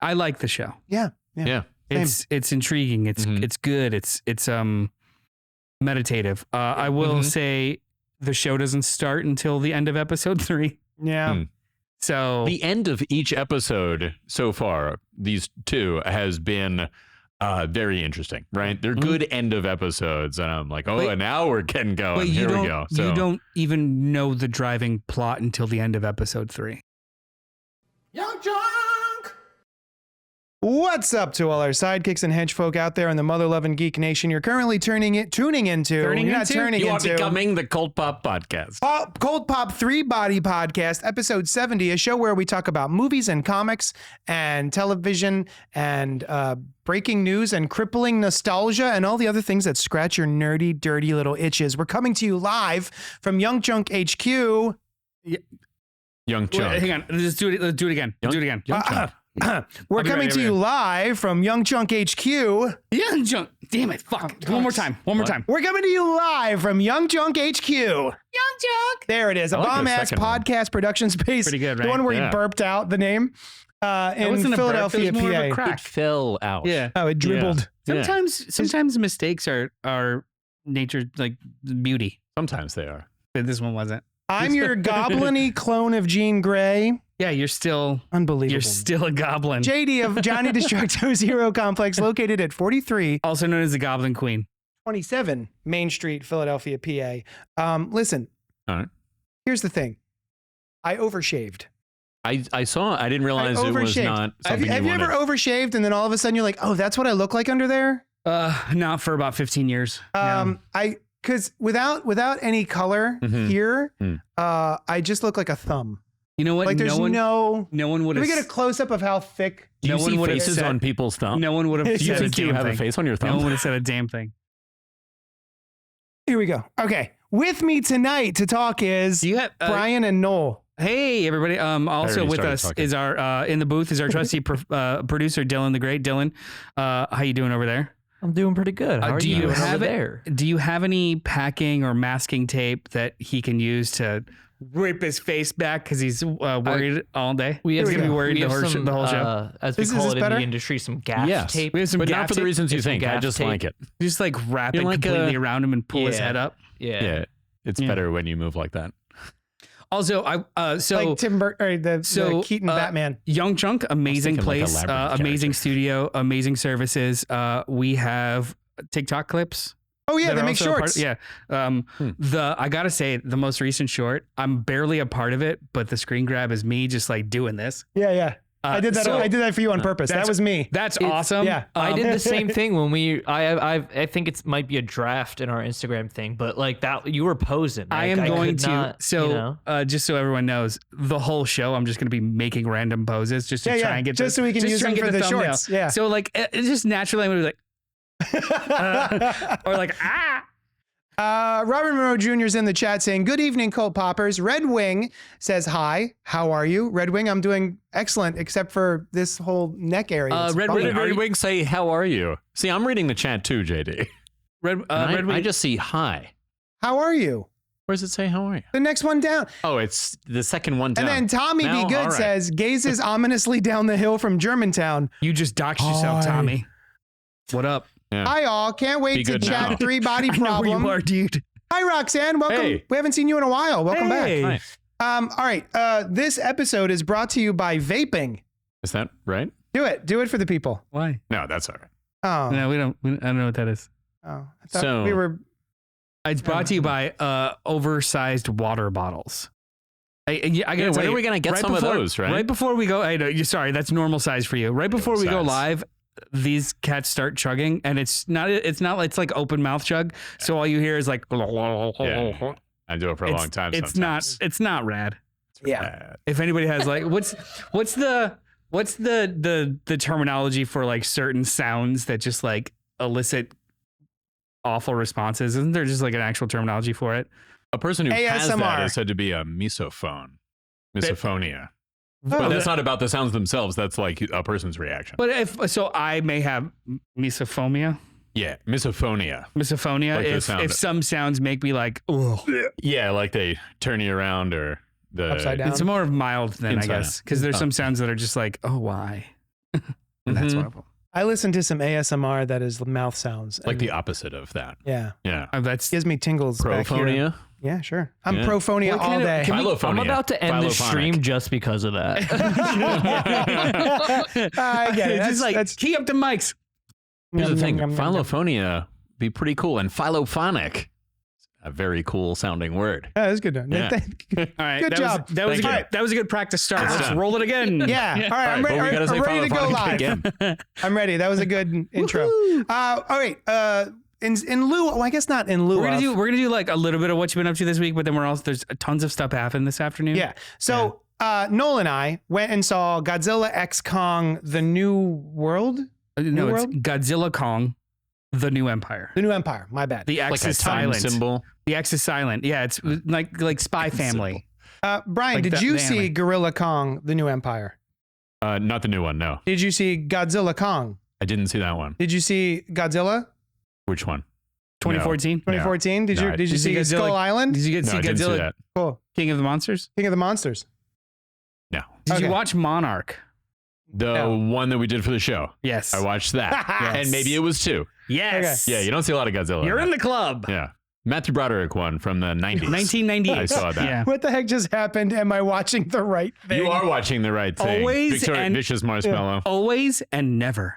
I like the show. Yeah. It's intriguing. It's good. It's meditative. I will say the show doesn't start until the end of episode 3. Yeah. So the end of each episode so far, these 2 has been very interesting, right? They're good end of episodes. And I'm like, and now we're getting going. But Here we go. So you don't even know the driving plot until the end of episode 3. YUNKJunk! What's up to all our sidekicks and hedgefolk out there in the mother-loving geek nation? You're currently tuning into. You are becoming the CultPop podcast. CultPop 3-Body Podcast, episode 70, a show where we talk about movies and comics and television and breaking news and crippling nostalgia and all the other things that scratch your nerdy, dirty little itches. We're coming to you live from YUNKJunk HQ. YUNKJunk. Hang on. Let's do it again. YUNKJunk. We're coming to you live from YUNKJunk HQ. YUNKJunk. Damn it. Fuck. One more time. We're coming to you live from YUNKJunk HQ. YUNKJunk. There it is. A bomb-ass podcast production space. Pretty good, right? The one where he burped out the name in Philadelphia, PA. It fell out. Yeah. Oh, it dribbled. Yeah. Sometimes mistakes are nature's like beauty. Sometimes they are. But this one wasn't. I'm your goblin-y clone of Jean Grey. Yeah, you're still unbelievable. You're still a goblin. JD of Johnny Destructo Zero Complex, located at 43, also known as the Goblin Queen, 27 Main Street, Philadelphia, PA. Listen. All right. Here's the thing. I overshaved. I saw. I didn't realize it was not something Have you ever overshaved and then all of a sudden you're like, oh, that's what I look like under there? Not for about 15 years. Because without any color here, I just look like a thumb. You know what? Like there's no one would have. Can we get a close up of how thick? Do you see faces on people's thumbs? No one would have. You think you have a face on your thumb? No one would have said a damn thing. Here we go. Okay, with me tonight to talk is Brian and Noel. Hey everybody. Also with us is our in the booth is our trusty producer Dylan the Great. Dylan, how you doing over there? I'm doing pretty good. How are you doing over there? Do you have any packing or masking tape that he can use to rip his face back because he's worried all day? He's gonna be worried the whole show. As we call it in the industry, some gaff tape. We have some but not for the reasons you think. I just like it. You just like wrap it completely around him and pull his head up. Yeah. It's better when you move like that. Also, like Tim Burton, the Keaton Batman. YUNKJunk, amazing place, amazing studio, amazing services. We have TikTok clips. Oh yeah, they make shorts. I gotta say, the most recent short, I'm barely a part of it, but the screen grab is me just like doing this. Yeah. I did that. I did that for you on purpose. That was me. That's awesome. Yeah, I did the same thing when I think it might be a draft in our Instagram thing, but like that you were posing. Like, I am going to. Just so everyone knows, the whole show, I'm just going to be making random poses just to try and get so we can use them for the shorts. Yeah. So like, it just naturally, I'm going to be like, or like Robert Monroe Jr. is in the chat saying, good evening, Cult Poppers. Red Wing says, hi, how are you? Red Wing, I'm doing excellent, except for this whole neck area. Red Wing say, how are you? See, I'm reading the chat too, JD. Red Wing. I just see hi. How are you? Where does it say, how are you? The next one down. Oh, it's the second one down. And then Tommy Be Good says, gazes ominously down the hill from Germantown. You just doxed yourself, Tommy. What up? Yeah. Hi, all. Can't wait to chat 3-Body Problem. I know where you are, dude. Hi, Roxanne. Welcome. Hey. We haven't seen you in a while. Welcome back. Hi. All right. This episode is brought to you by vaping. Is that right? Do it. Do it for the people. Why? No, that's all right. Oh. No, I don't know what that is. Oh. I thought we were... It's brought to you by oversized water bottles. I gotta when are we going to get some of those, right? Right before we go... I know, sorry, that's normal size for you. Right before we go live... These cats start chugging, and it's like open mouth chug. So all you hear is like. Yeah. I do it for a long time. It's not rad. Yeah. If anybody has like, what's the terminology for like certain sounds that just like elicit awful responses? Isn't there just like an actual terminology for it? A person who ASMR. has that is said to be a misophonia. But that's not about the sounds themselves. That's like a person's reaction. But I may have misophonia. Yeah, misophonia. Misophonia. Like if some sounds make me like, oh. Yeah, like they turn you around or the upside down. It's more mild than I guess because there's some sounds that are just like, oh, why? And that's one of them. I listen to some ASMR that is mouth sounds. Like and- the opposite of that. Yeah. Yeah. That's Gives me tingles back here. Prophonia. Yeah, sure. I'm Yeah. prophonia What all kind of- day. can we- I'm Phylophonia. about to end this Philophonic. stream just because of that. I get it. it's just like, That's key up the mics. Here's the thing. Yum, yum, yum, yum. Phylophonia be pretty cool. And philophonic, a very cool sounding word. Yeah, that's good. Yeah. All right. Good job. That was Thank you. that was a good practice start. Good Let's stuff. roll it again. Yeah. All right. I'm, But we gotta say I'm ready to go philophonic live. again. I'm ready. That was a good intro. All right. In lieu, well, I guess not in lieu. We're of. gonna do like a little bit of what you've been up to this week, but then there's tons of stuff happened this afternoon. Yeah. So Noel and I went and saw Godzilla X Kong: The New World. No, it's World? Godzilla Kong, The New Empire. The New Empire. My bad. The X Like a is time silent. symbol. The X is silent. Yeah, it's like Spy Family. Brian, like did the- you the see anime. Gorilla Kong: The New Empire? Not the new one. No, Did you see Godzilla Kong? I didn't see that one. Did you see Godzilla Which one? 2014. 2014? Did No, you I- did you Did see you see Godzilla- Skull Island? Did you get No, see I didn't see Godzilla that. Cool. King of the Monsters? King of the Monsters. No, Did Okay. you watch Monarch? the No. one that we did for the show. Yes. I watched that, Yes. and maybe it was two. Yes. Yeah, you don't see a lot of Godzilla. You're in in that. the club. Yeah, Matthew Broderick one from the 90s. 1998. I saw that. Yeah. What the heck just happened? Am I watching the right thing? You are watching the right thing. Always Victoria and- Vicious Marshmallow. Always and never.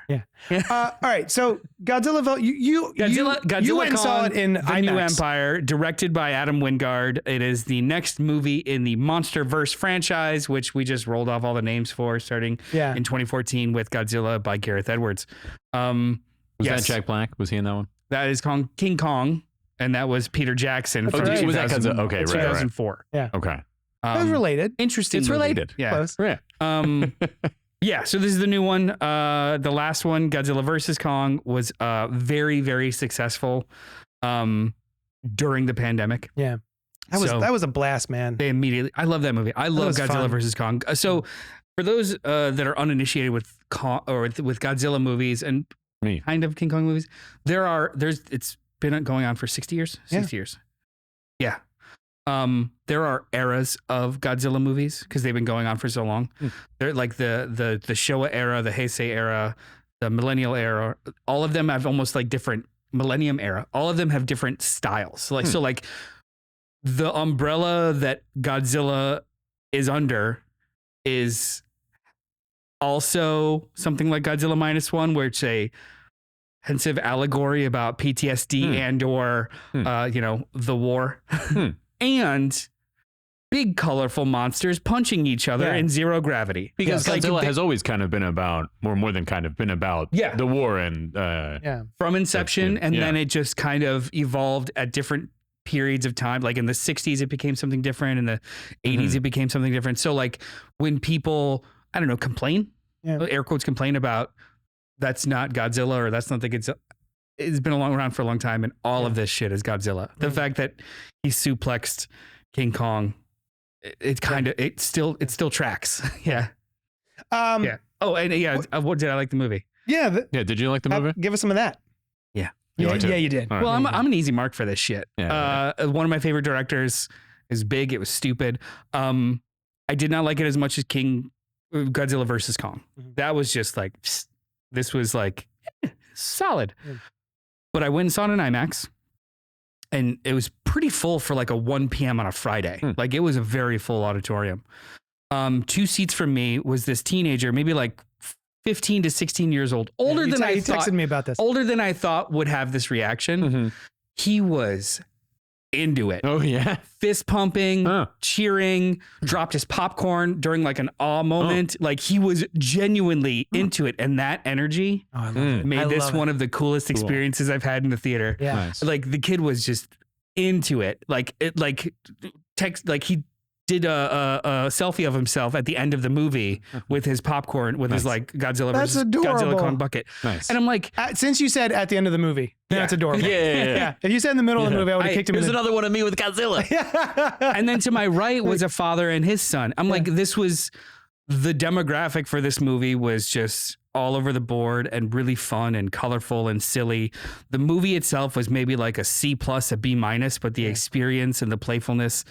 All right, so Godzilla. You Godzilla went and saw it in The IMAX. New Empire, directed by Adam Wingard. It is the next movie in the MonsterVerse franchise, which we just rolled off all the names for, starting Yeah. in 2014 with Godzilla by Gareth Edwards. Was yes. that Jack Black? Was he in that one? That is King Kong, and that was Peter Jackson from right. Was that 2000 Godzilla? Okay, right, 2004. Okay. That was related. Interesting. It's movie. related. Yeah. Close. Right. Yeah, so this is the new one. The last one, Godzilla vs. Kong, was very, very successful during the pandemic. That So- was a blast, man. They immediately, I love that movie. I love was Godzilla fun. vs. Kong. So for those that are uninitiated with with Godzilla movies and Me. kind of King Kong movies, it's been going on for 60 years. 60 years. Yeah. There are eras of Godzilla movies because they've been going on for so long. They're like the Showa era, the Heisei era, the Millennial era. All of them have almost like different Millennium era. All of them have different styles. So like the umbrella that Godzilla is under is also something like Godzilla -1, where it's a pensive allegory about PTSD and or the war. And big colorful monsters punching each other Yeah. in zero gravity. Because Like, Godzilla they- has always kind of been about, or more than kind of been about, Yeah. the war and Yeah. from inception, That's good. and then Yeah. it just kind of evolved at different periods of time. Like in the 60s, it became something different. In the 80s, it became something different. So like when people, I don't know, complain, air quotes complain about that's not Godzilla or that's not the Godzilla. It's been around for a long time, and all of this shit is Godzilla. The fact that he suplexed King Kong, it still tracks. Yeah. Yeah. Oh, and what did I like the movie? Yeah. yeah. Did you like the movie? Give us some of that. Yeah. You liked it? Yeah, you did. All right. Well, I'm an easy mark for this shit. Yeah. One of my favorite directors is big. It was stupid. I did not like it as much as Godzilla versus Kong. That was just like, this was like solid. Yeah. But I went and saw it in IMAX, and it was pretty full for like a 1 p.m. on a Friday. Like it was a very full auditorium. 2 seats from me was this teenager, maybe like 15 to 16 years old, older than I You thought. texted me about this. Older than I thought would have this reaction. He was into it. Oh yeah. Fist pumping, cheering, dropped his popcorn during like an awe moment. Like he was genuinely into it. And that energy Oh, I love it. made I this love one it. of the coolest experiences I've had in the theater. Yeah. Nice. Like the kid was just into it. Like he did a selfie of himself at the end of the movie with his popcorn, with his like Godzilla That's versus Godzilla adorable. Kong bucket. Nice. And I'm like, Since you said at the end of the movie, that's adorable. Yeah. If you said in the middle of the movie, I would have kicked him in Here's the another one of me with Godzilla. and then to my right was a father and his son. I'm like, this was the demographic for this movie was just all over the board and really fun and colorful and silly. The movie itself was maybe like a C+, a B-, but the experience and the playfulness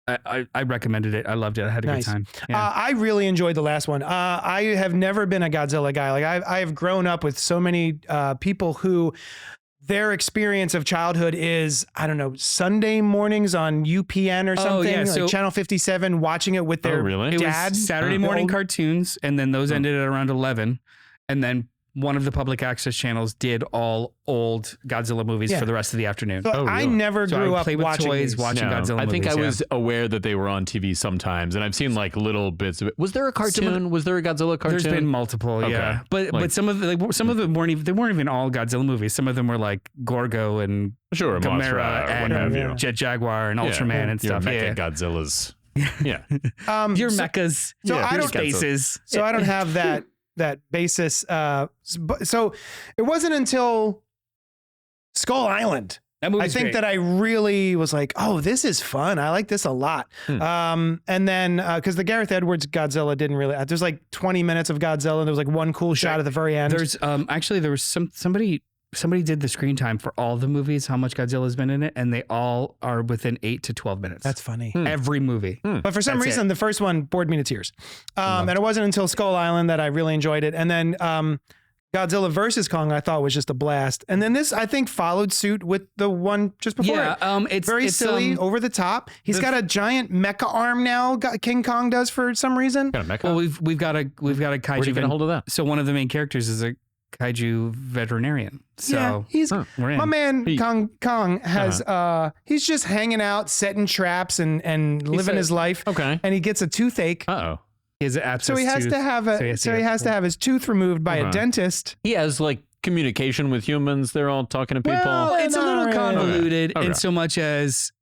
I recommended it. I loved it. I had a Nice. good time. Yeah. I really enjoyed the last one. I have never been a Godzilla guy. Like I have grown up with so many people who their experience of childhood is, I don't know, Sunday mornings on UPN or something, yeah, so- like Channel 57, watching it with their really? It dad. was Saturday morning cartoons, and then those ended at around 11, and then one of the public access channels did all old Godzilla movies Yeah. for the rest of the afternoon. So I really? never So grew I up played with watching toys, these. watching Godzilla I think movies. I yeah. was aware that they were on TV sometimes, and I've seen like little bits of it. Was there a cartoon? Was there a Godzilla cartoon? There's been multiple, yeah, Okay. but some of them weren't even all Godzilla movies. Some of them were like Gorgo and sure, Gamera Mothra, or and what have you. Jet Jaguar and Yeah. Ultraman and Your stuff. mecha Yeah, Godzillas. Yeah. your so- mechas, so I your don't- spaces. So I don't have that basis. So it wasn't until Skull Island. That I movie's think great. that I really was like, oh, this is fun. I like this a lot. And then because the Gareth Edwards Godzilla didn't really, there's like 20 minutes of Godzilla and there was like one cool shot at the very end. There's actually there was somebody did the screen time for all the movies, how much Godzilla's been in it, and they all are within 8 to 12 minutes. That's funny. every movie. But for some That's reason, the first one bored me to tears. And it wasn't until Skull Island that I really enjoyed it. And then Godzilla versus Kong, I thought was just a blast. And then this, I think, followed suit with the one just before Yeah, it. it's Very silly, over the top. He's got a giant mecha arm now. King Kong does for some reason. Got a mecha? Well, we've got a kaiju. Where do you get a hold of that? So one of the main characters is a kaiju veterinarian. So Yeah, he's we're in. my man. Kong has he's just hanging out, setting traps, and living his life. Okay. And he gets a toothache. Uh-oh. He has an abscess So he has tooth. to have his tooth removed by a dentist. He has like communication with humans. They're all talking to people. Well, it's a not little really. convoluted Okay. in so much as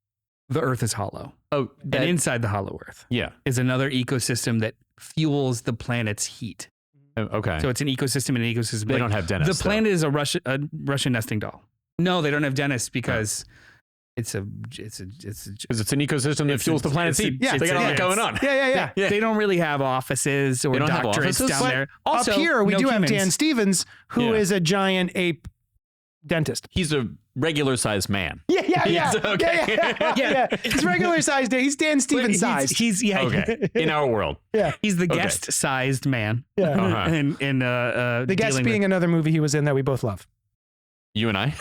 the Earth is hollow, Oh, and inside the hollow Earth yeah. is another ecosystem that fuels the planet's heat. Okay. So it's an ecosystem and an ecosystem. They don't have dentists, The planet is a Russian nesting doll. No, they don't have dentists because it's an ecosystem that fuels the planet's heat. Yeah, They got a lot going on. Yeah. They don't really have offices or They don't have doctorates offices? down But there. Up Also, here, we no do humans. have Dan Stevens, who Yeah. is a giant ape dentist. He's a regular sized man. Yeah. okay. Yeah. He's regular sized. He's Dan Stevens sized. He's Okay. In our world. he's the guest-sized man. Yeah. Uh-huh. The Guest being another movie he was in that we both love. You and I?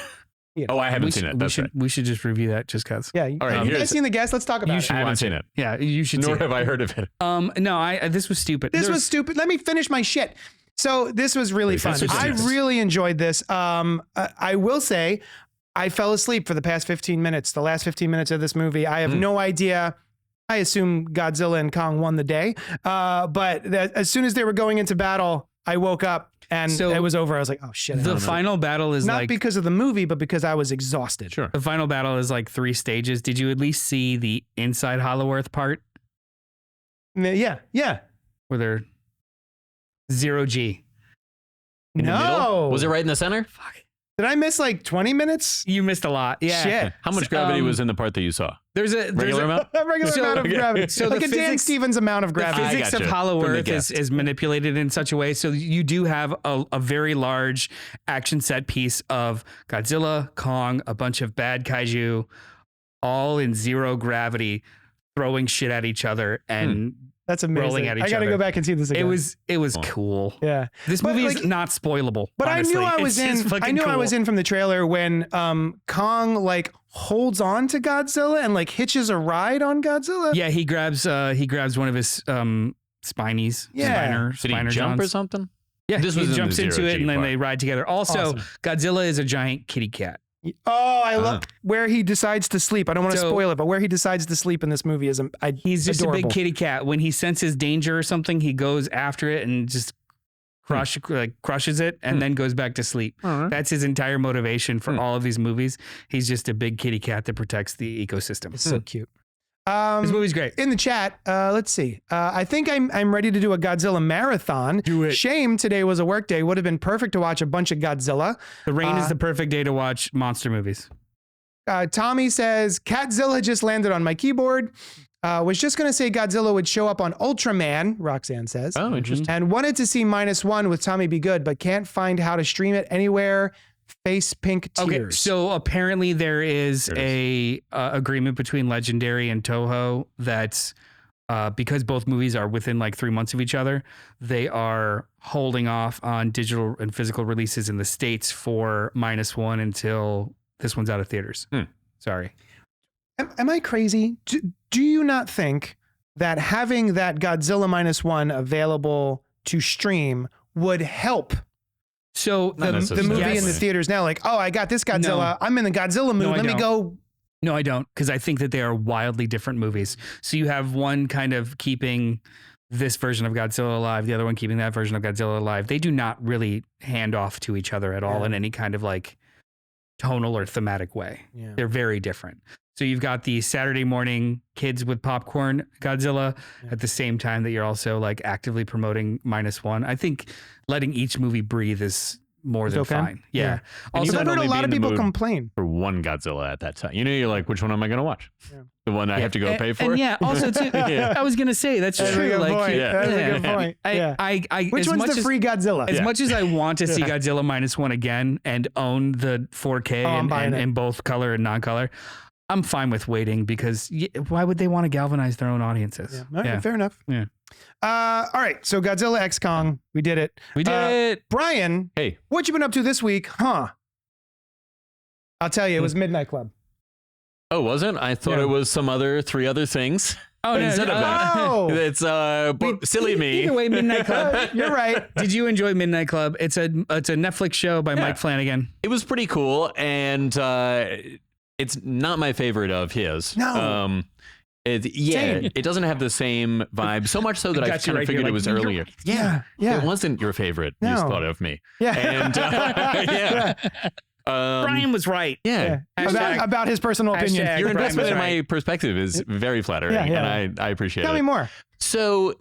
Yeah. Oh, I haven't seen it. That's right. We should just review that just because. Yeah. All right, you here's- guys seen The Guest? Let's talk about You it. should I haven't watch seen it. Yeah, you should Nor see have I heard of it. it. No, this was stupid. This was stupid. Let me finish my shit. So this was really fun. This was I stupid. really enjoyed this. I will say I fell asleep for the past 15 minutes. The last 15 minutes of this movie. I have no idea. I assume Godzilla and Kong won the day. But as soon as they were going into battle, I woke up and So it was over. I was like, oh shit. I The don't know. final battle is Not like because of the movie, but because I was exhausted. Sure. the final battle is like 3 stages. Did you at least see the inside Hollow Earth part Yeah. where they're 0G? In the No. middle? Was it right in the center? Fuck. Did I miss like 20 minutes? You missed a lot. Yeah. Shit. How much gravity was in the part that you saw? There's a Regular amount? A regular So- amount of okay. gravity. So like the a Dan physics- Stevens amount of The gravity. I physics of gotcha. Hollow From the Earth guest. is manipulated in such a way so you do have a very large action set piece of Godzilla, Kong, a bunch of bad kaiju, all in 0 gravity, throwing shit at each other and That's amazing. rolling at each I got to other. go back and see this again. it was cool. Yeah. This But, movie like, is not spoilable. But honestly. I knew I It's was just in. fucking I knew I cool. was in from the trailer when Kong like holds on to Godzilla and like hitches a ride on Godzilla. Yeah, he grabs one of his spinies. Yeah. Did he Spiner jump or Johns. something? Yeah, This was in he the jumps into 0G it and then part. they ride together. Also, Awesome. Godzilla is a giant kitty cat. Oh, I love where he decides to sleep. I don't want to So- spoil it, but where he decides to sleep in this movie is He's just adorable. a big kitty cat. When he senses danger or something, he goes after it and just crushes it and then goes back to sleep. That's his entire motivation for all of these movies. He's just a big kitty cat that protects the ecosystem. It's so cute. This movie's great. In the chat, let's see. I think I'm ready to do a Godzilla marathon. Do it. Shame today was a work day. Would have been perfect to watch a bunch of Godzilla. The rain is the perfect day to watch monster movies. Tommy says, Catzilla just landed on my keyboard. Was just going to say Godzilla would show up on Ultraman, Roxanne says. Oh, interesting. And wanted to see -1 with Tommy Be Good, but can't find how to stream it anywhere face pink tears. Okay, so apparently there is a agreement between Legendary and Toho that because both movies are within like 3 months of each other, they are holding off on digital and physical releases in the States for -1 until this one's out of theaters. Sorry. Am I crazy? Do you not think that having that Godzilla -1 available to stream would help So the movie in the theaters now? Like, oh, I got this Godzilla. I'm in the Godzilla mood. Let me go. No, I don't, because I think that they are wildly different movies. So you have one kind of keeping this version of Godzilla alive, the other one keeping that version of Godzilla alive. They do not really hand off to each other at all in any kind of like tonal or thematic way. Yeah. They're very different. So you've got the Saturday morning kids with popcorn Godzilla at the same time that you're also like actively promoting -1. I think letting each movie breathe is more than fine. Yeah. Also, I've heard a lot of people complain for one Godzilla at that time. You know, you're like, which one am I going to watch? The one I have to go pay for? And also too, I was going to say, that's true. That's Like, a good point. Which one's the free Godzilla? As much as I want to see Godzilla -1 again and own the 4K in both color and non-color, I'm fine with waiting because why would they want to galvanize their own audiences? Yeah. Fair enough. Yeah. All right. So Godzilla X Kong, we did it. We did it. Brian, hey, what you been up to this week? Huh? I'll tell you, it was Midnight Club. Oh, wasn't? I thought it was some three other things. Oh, no, instead of that. It's silly me. Either way, Midnight Club. You're right. Did you enjoy Midnight Club? It's a Netflix show by Mike Flanagan. It was pretty cool, and it's not my favorite of his. No. It doesn't have the same vibe. So much so that I kind of figured it was earlier. Yeah. It wasn't your favorite. You thought of me. Yeah. And Brian was right. Yeah. About his personal opinion. Your investment in my perspective is very flattering, and I appreciate it. Tell me more. So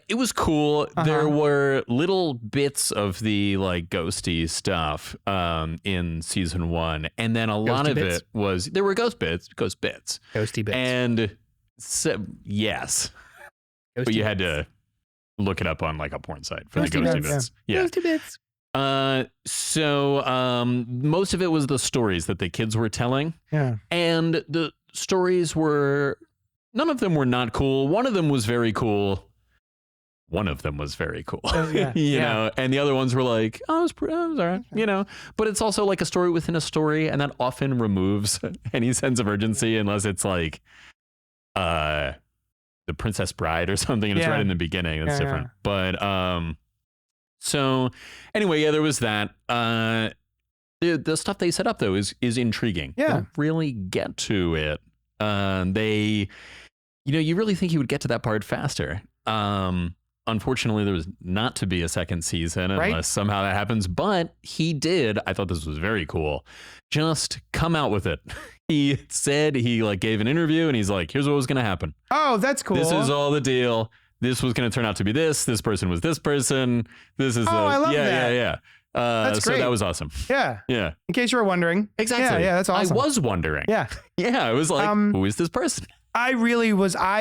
it was cool. There were little bits of the like ghosty stuff in season 1, and then a lot of it was there were ghost bits, ghosty bits, and so, yes, but you had to look it up on like a porn site for the ghosty bits. Yeah. Ghosty bits. So most of it was the stories that the kids were telling. Yeah. And the stories were, none of them were not cool. One of them was very cool. You know, and the other ones were like, oh, it was all right, you know, but it's also like a story within a story. And that often removes any sense of urgency unless it's like, The Princess Bride or something. And it's right in the beginning. That's different. But, so anyway, there was that. The stuff they set up though is intriguing. Yeah. Don't really get to it. They, you know, you really think you would get to that part faster. Unfortunately, there was not to be a second season unless somehow that happens. But he did. I thought this was very cool. Just come out with it. He said he like gave an interview and he's like, here's what was going to happen. Oh, that's cool. This is all the deal. This was going to turn out to be this. This person was this person. This is I love that. Yeah. That's great. So that was awesome. Yeah. Yeah. In case you were wondering. Exactly. Yeah, that's awesome. I was wondering. Yeah. Yeah. I was like, who is this person? I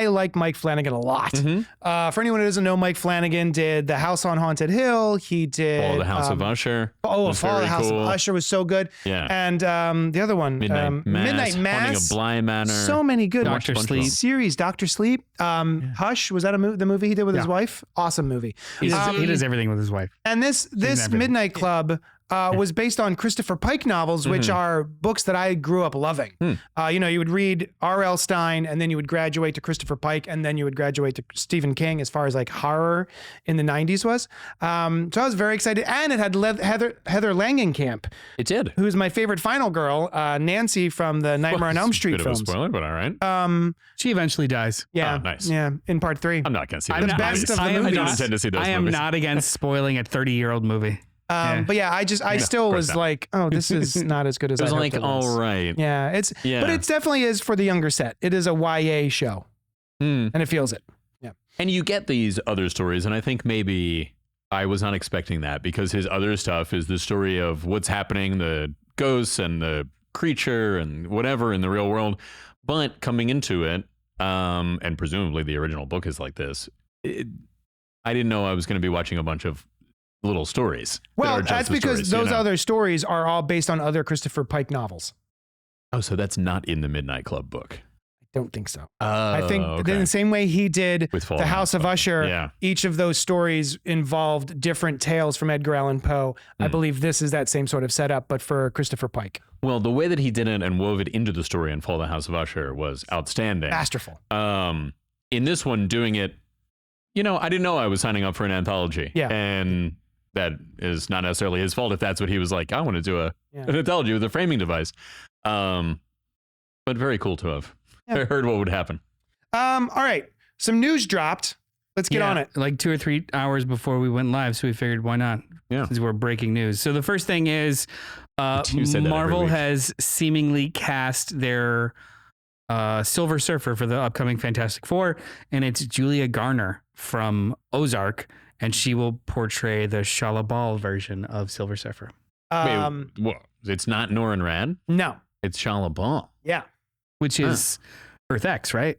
like Mike Flanagan a lot. For anyone who doesn't know, Mike Flanagan did The House on Haunted Hill. He did the House of Usher. Fall of the House of Usher was so good. Yeah. And the other one, Midnight Mass. Haunting of Bly Manor. So many good Dr. Sleep series. Dr. Sleep. Hush, was that the movie he did with his wife? Awesome movie. He does everything with his wife. And this Midnight Club was based on Christopher Pike novels, which are books that I grew up loving. You know, you would read R.L. Stine, and then you would graduate to Christopher Pike, and then you would graduate to Stephen King as far as like horror in the 90s was. So I was very excited. And it had Heather Langenkamp. It did. Who's my favorite final girl, Nancy from the Nightmare on Elm Street films. Bit of a spoiler, but all right. She eventually dies. Yeah. Oh, nice. Yeah, in part 3. I'm not going to see the best of the movies. I don't intend to see those I am movies. not against spoiling a 30-year-old movie. But yeah, I still was like, oh, this is not as good as I hoped like, it was. all right. Yeah, but it definitely is for the younger set. It is a YA show, and it feels it. Yeah, and you get these other stories, and I think maybe I was not expecting that because his other stuff is the story of what's happening, the ghosts and the creature and whatever in the real world. But coming into it, and presumably the original book is like this. I didn't know I was going to be watching a bunch of little stories. Well, that's because those other stories are all based on other Christopher Pike novels. Oh, so that's not in the Midnight Club book. Don't think so. Oh, I think in the same way he did With The House of Usher, Yeah. each of those stories involved different tales from Edgar Allan Poe. I believe this is that same sort of setup, but for Christopher Pike. Well, the way that he did it and wove it into the story in Fall of the House of Usher was outstanding. Masterful. In this one, doing it, I didn't know I was signing up for an anthology. Yeah. And that is not necessarily his fault if that's what he was like, I want to do an anthology with a framing device. But very cool to have. Yeah. I heard what would happen. All right. Some news dropped. Let's get on it. Like 2 or 3 hours before we went live, so we figured why not? Yeah. Since we're breaking news. So the first thing is You say that every Marvel week. has seemingly cast their Silver Surfer for the upcoming Fantastic Four, and it's Julia Garner from Ozark, and she will portray the Shala Bal version of Silver Surfer. Wait, what? It's not Norin Rad? No. It's Shala Bal. Yeah. Which is Earth X, right?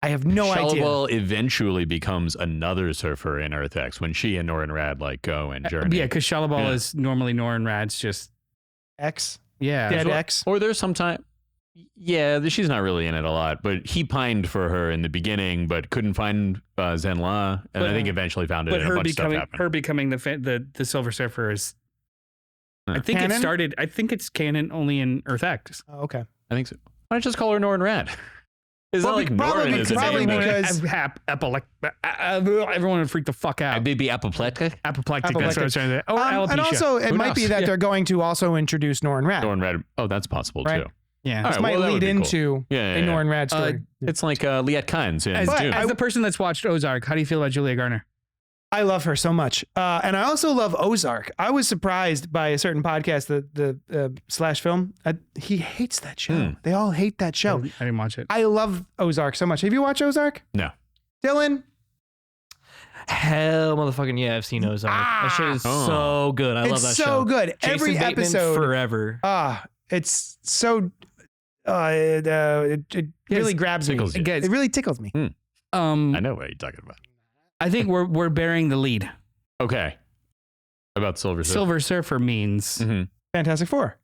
I have no idea. Shala Bal eventually becomes another surfer in Earth X when she and Norin Rad go and journey. Yeah, because Shala Bal is normally Norin Rad's just X. yeah. Dead X. Or there's some time. Yeah, she's not really in it a lot, but he pined for her in the beginning, but couldn't find Zenla, and I think eventually found it. But and a bunch of stuff happened. her becoming the Silver Surfer is. I think Canon? it started. I think it's canon only in Earth X. Oh, okay. I think so. Why don't you just call her Norin Rad? It's not like probably Norin is a probably name. because- Everyone would freak the fuck out. Maybe apoplectic? Apoplectic. That's what I was trying to say. Or alopecia. and also, it Who might be knows? that they're going to also introduce Norin Rad. Norin Rad. Oh, that's possible Right. too. yeah. All This right, might well, that lead would be cool. into Yeah, a Norin Rad story. It's like Liet Kynes in As, Dune. as the person that's watched Ozark, how do you feel about Julia Garner? I love her so much. And I also love Ozark. I was surprised by a certain podcast, the Slash Film. He hates that show. They all hate that show. I didn't watch it. I love Ozark so much. Have you watched Ozark? No. Dylan? Hell, motherfucking yeah! I've seen Ozark. That shit is so good. I love that It's so show. good. Jason Every Bateman episode. forever. It's so. It really grabs me. tickles you. Guys, It really tickles me. I know what you're talking about. I think we're bearing the lead. Okay. About Silver Surfer. Silver Surfer means Fantastic Four.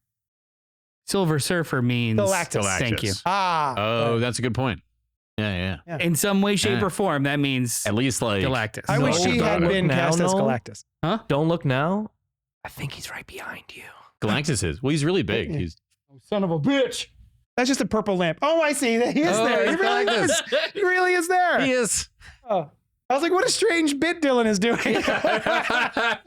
Silver Surfer means Galactus. Thank you. Oh, that's a good point. Yeah. In some way, shape, or form, that means At least like Galactus. I wish he had Don't been look cast now, as Noel. Galactus. Don't look now. I think he's right behind you. Galactus is. Well, he's really big. He's Son of a bitch. That's just a purple lamp. Oh, I see. He is there. He it's really Galactus. is. He really is there. He is. Oh. I was like, what a strange bit Dylan is doing. I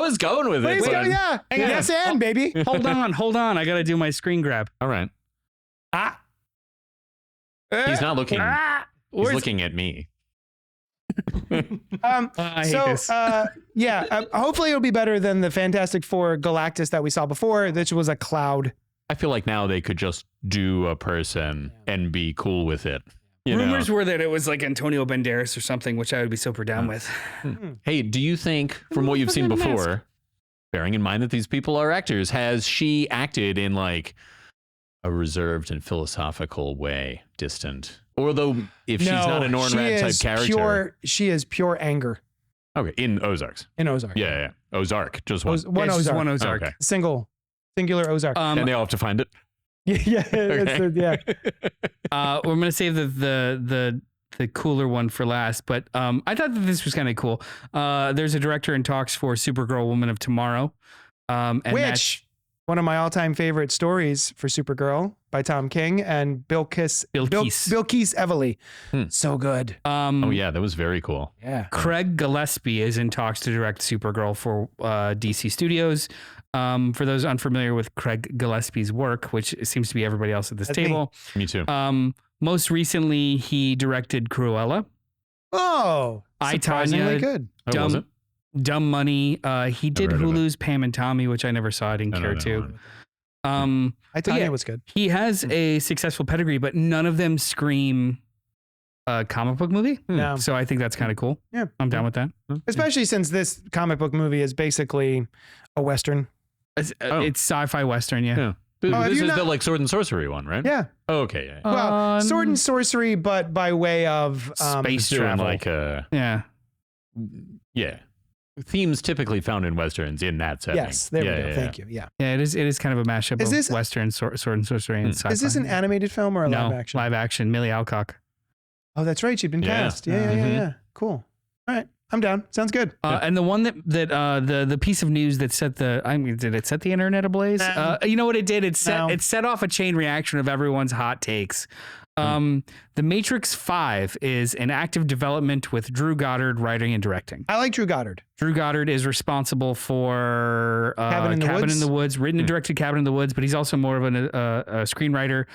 was going with it. Please go, but- yeah. Yes, and baby. Hold on. I got to do my screen grab. All right. He's not looking. He's looking at me. I hate this. Hopefully it'll be better than the Fantastic Four Galactus that we saw before, which was a cloud. I feel like now they could just do a person and be cool with it. You Rumors know? were that it was like Antonio Banderas or something, which I would be super down with. Hey, do you think, from what you've seen before, bearing in mind that these people are actors, has she acted in like a reserved and philosophical way, distant? Although, if she's not a Norrin Rad type character, she is pure anger okay, in Ozarks, in Ozark. yeah, Ozark, just one. One It's just Ozark. one Ozark. Okay. Singular Ozark. And they all have to find it. yeah. Okay. We're gonna save the cooler one for last, but I thought that this was kind of cool. There's a director in talks for Supergirl, Woman of Tomorrow, and Which one of my all-time favorite stories for Supergirl by Tom King and Bilquis Evely. So good. Oh yeah, that was very cool. Yeah. Craig Gillespie is in talks to direct Supergirl for DC Studios. For those unfamiliar with Craig Gillespie's work, which seems to be everybody else at this That's me. table. Me too. Most recently, he directed Cruella, Oh, I, surprisingly Tanya, good. Oh, was it? Dumb Money. He did heard of it. Hulu's Pam and Tommy, which I never saw. I didn't care to. I tell yeah. you, it was good. He has a successful pedigree, but none of them scream a comic book movie. No. So I think that's kind of cool. Yeah. I'm down with that. Especially since this comic book movie is basically a Western. It's sci-fi Western, yeah. Yeah. have This you is not- the like sword and sorcery one, right? Yeah. Oh, okay. Yeah. Well, sword and sorcery, but by way of Space Doing travel. like yeah. yeah. themes typically found in Westerns in that setting. Yes, there we go. Thank you. Yeah. Yeah, it is kind of a mashup Is of this- Western, sword and sorcery, and sci-fi. Is this an animated film or a no, live action? live action. Millie Alcock. Oh, that's right. She'd been Yeah. cast. Yeah. Mhm. Cool. All right. I'm down. Sounds good. And the one that the piece of news that set did it set the internet ablaze? No. You know what it did? It No. set off a chain reaction of everyone's hot takes. The Matrix 5 is in active development with Drew Goddard writing and directing. I like Drew Goddard. Drew Goddard is responsible for Cabin in the Woods? written and directed Cabin in the Woods, but he's also more of a screenwriter.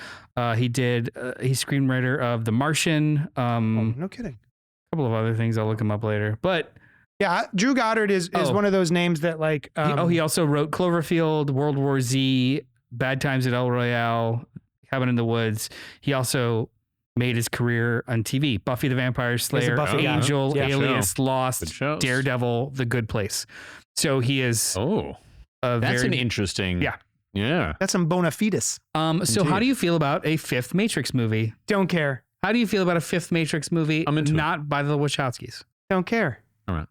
He's screenwriter of The Martian. No kidding. A couple of other things. I'll look him up later. But Yeah, Drew Goddard is one of those names that like. he also wrote Cloverfield, World War Z, Bad Times at El Royale, Cabin in the Woods. He also made his career on TV: Buffy the Vampire Slayer, Buffy guy. Angel, Yeah. Alias, Good Lost, shows. Daredevil, The Good Place. So he is That's an interesting. Yeah. That's some bona fides. So how do you feel about a fifth Matrix movie? Don't care. How do you feel about a fifth Matrix movie? I'm into it. Not by the Wachowskis. Don't care. All right.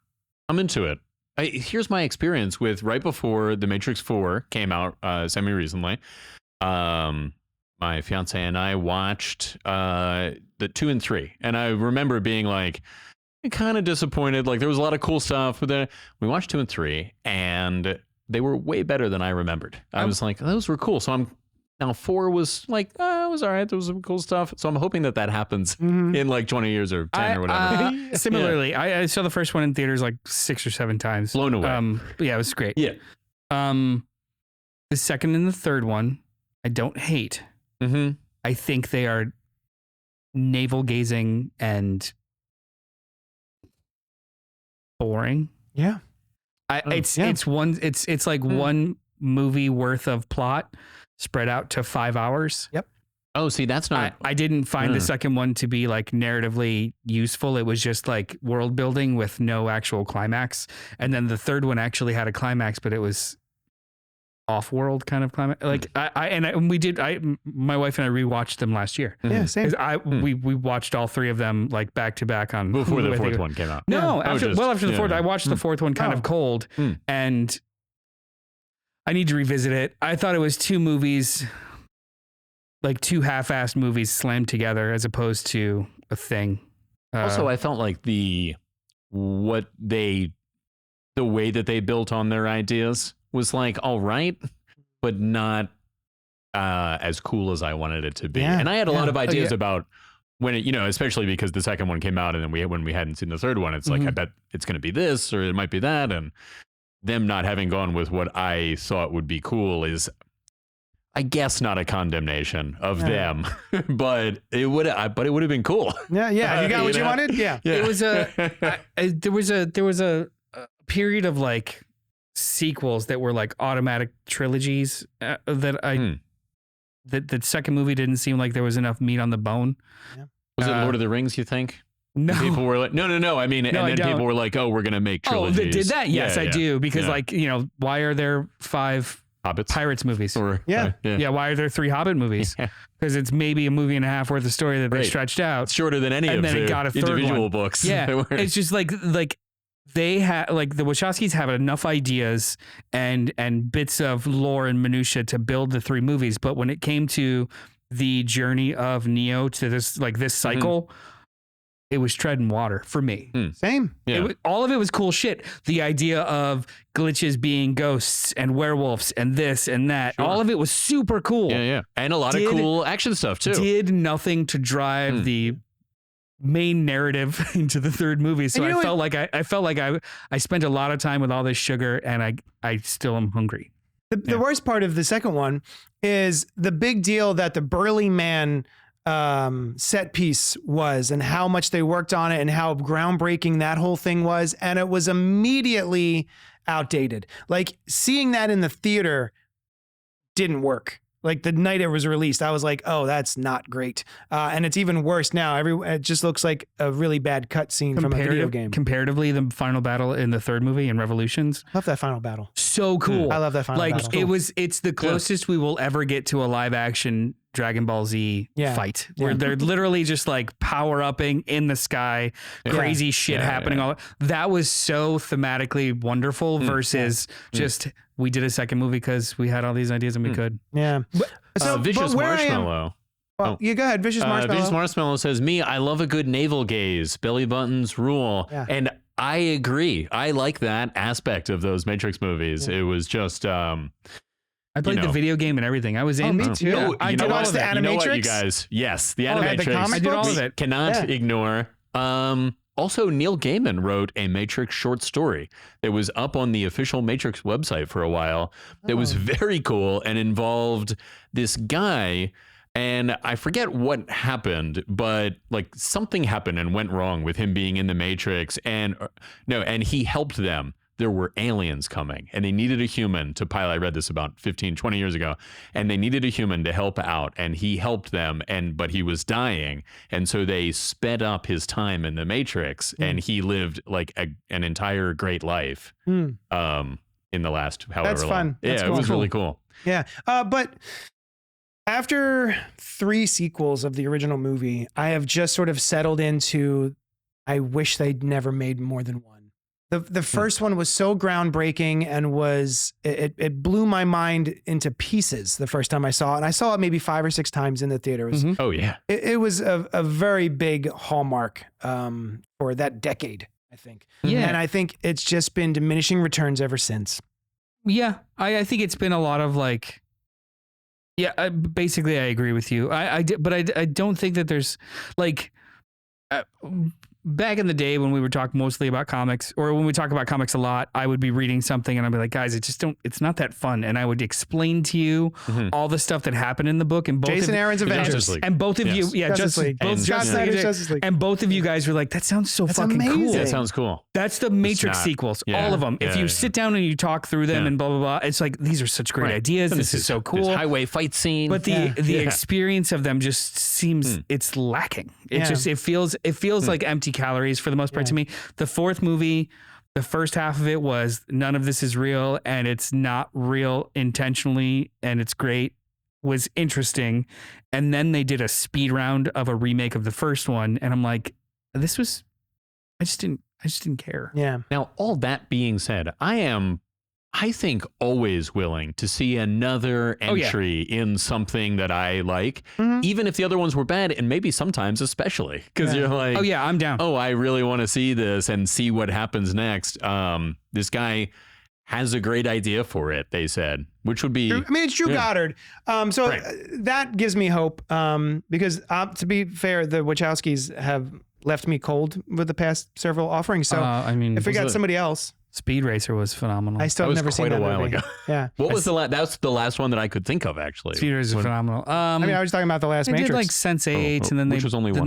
I'm into it. Here's my experience with right before The Matrix 4 came out semi-recently. My fiance and I watched the 2 and 3. And I remember being like, kind of disappointed. Like there was a lot of cool stuff. But then we watched 2 and 3 and they were way better than I remembered. I was like, those were cool. So now 4 was like, it was all right. There was some cool stuff. So I'm hoping that happens in like 20 years or 10 or whatever. Similarly, I saw the first one in theaters like 6 or 7 times. Blown away. But yeah, it was great. Yeah. The second and the third one, I don't hate. Mm-hmm. I think they are navel gazing and boring. Yeah. It's like one movie worth of plot spread out to 5 hours. Yep. Oh, see, that's not. I didn't find the second one to be like narratively useful. It was just like world building with no actual climax. And then the third one actually had a climax, but it was off-world kind of climax. Like my wife and I rewatched them last year. Yeah, same. We watched all 3 of them like back to back on Before Hulu, the I think. fourth one came out. No, Yeah. after the fourth, I watched the fourth one kind of cold, and I need to revisit it. I thought it was 2 movies, like 2 half-assed movies slammed together, as opposed to a thing. Also, I felt like the way that they built on their ideas was like all right, but not as cool as I wanted it to be. Yeah. And I had a lot of ideas yeah. about when it, especially because the second one came out, and then when we hadn't seen the third one, it's like I bet it's going to be this or it might be that, and them not having gone with what I thought would be cool is, I guess, not a condemnation of them, but it would have been cool. Yeah. You got what you wanted? Yeah. It was there was a period of like sequels that were like automatic trilogies that that second movie didn't seem like there was enough meat on the bone. Yeah. Was it Lord of the Rings, you think? No. People were like, no. I mean, and then people were like, oh, we're going to make trilogies. Oh, they did that? Yes, Yeah, I do. Because like, why are there 5 Hobbits? Pirates movies? Yeah. Why are there 3 Hobbit movies? Because it's maybe a movie and a half worth of story that they stretched out. It's shorter than any And of then it the got a third individual one. books. Yeah. It's just like they have, like, the Wachowskis have enough ideas and bits of lore and minutia to build the 3 movies. But when it came to the journey of Neo to this cycle, it was treading water for me. Same. Yeah. All of it was cool shit. The idea of glitches being ghosts and werewolves and this and that. Sure. All of it was super cool. Yeah. And a lot of cool action stuff too. Did nothing to drive the main narrative into the third movie. So I felt like I spent a lot of time with all this sugar, and I still am hungry. The worst part of the second one is the big deal that the Burly Man set piece was, and how much they worked on it, and how groundbreaking that whole thing was. And it was immediately outdated. Like, seeing that in the theater didn't work. Like, the night it was released, I was like, oh, that's not great. And it's even worse now. It just looks like a really bad cutscene from a video game. Comparatively, the final battle in the third movie in Revolutions, Love that final battle. so cool. I love that final battle. It's the closest we will ever get to a live action Dragon Ball Z fight where they're literally just like power upping in the sky, crazy shit happening. All that was so thematically wonderful versus just we did a second movie because we had all these ideas and we could. Yeah. So Vicious Marshmallow. Well, you go ahead. Vicious Marshmallow. Vicious Marshmallow says, me, I love a good navel gaze. Belly buttons rule. Yeah. And I agree. I like that aspect of those Matrix movies. It was just... I played the video game and everything. I was in. Me too. Yeah. I did watch the Animatrix. You know what, you guys? Yes, the Animatrix. The comic I did all of it. Cannot ignore. Also, Neil Gaiman wrote a Matrix short story that was up on the official Matrix website for a while. That was very cool and involved this guy. And I forget what happened, but like something happened and went wrong with him being in the Matrix. And he helped them. There were aliens coming and they needed a human to pilot. I read this about 15, 20 years ago, and they needed a human to help out, and he helped them, but he was dying. And so they sped up his time in the Matrix and he lived like an entire great life in the last however That's long. fun. That's It was really cool. Yeah. But after 3 sequels of the original movie, I have just sort of settled into, I wish they'd never made more than one. The first one was so groundbreaking and it blew my mind into pieces the first time I saw it. And I saw it maybe 5 or 6 times in the theater. Oh, yeah. It was a very big hallmark for that decade, I think. Yeah. And I think it's just been diminishing returns ever since. Yeah. I think it's been a lot of like, basically I agree with you. I don't think that there's like... back in the day when we were talking mostly about comics, or when we talk about comics a lot, I would be reading something and I'd be like, guys, it's not that fun. And I would explain to you all the stuff that happened in the book, and both Jason Aaron's Avengers. And both of you, Justice League. Justice League. And both of you guys were like, that sounds so fucking amazing. cool. That sounds cool. That's the Matrix sequels, all of them. If you sit down and you talk through them and blah, blah, blah, it's like, these are such great ideas. This is so cool. Highway fight scene. But the experience of them just seems it's lacking. It feels like empty calories for the most part to me. The 4th movie, the first half of it was none of this is real and it's not real intentionally and it's great, was interesting. And then they did a speed round of a remake of the first one and I'm like, I just didn't care. Yeah. Now, all that being said, I think always willing to see another entry in something that I like, even if the other ones were bad, and maybe sometimes especially because you're like, oh yeah, I'm down. Oh, I really want to see this and see what happens next. This guy has a great idea for it, they said, which would be... I mean, it's Drew Goddard. That gives me hope because to be fair, the Wachowskis have left me cold with the past several offerings. So I mean, if we got somebody else... Speed Racer was phenomenal. I still have never seen that quite a while movie. ago. Yeah. What was that's the last one that I could think of, actually. Speed Racer was phenomenal. I mean, I was talking about the last they Matrix. did like Sense8, and then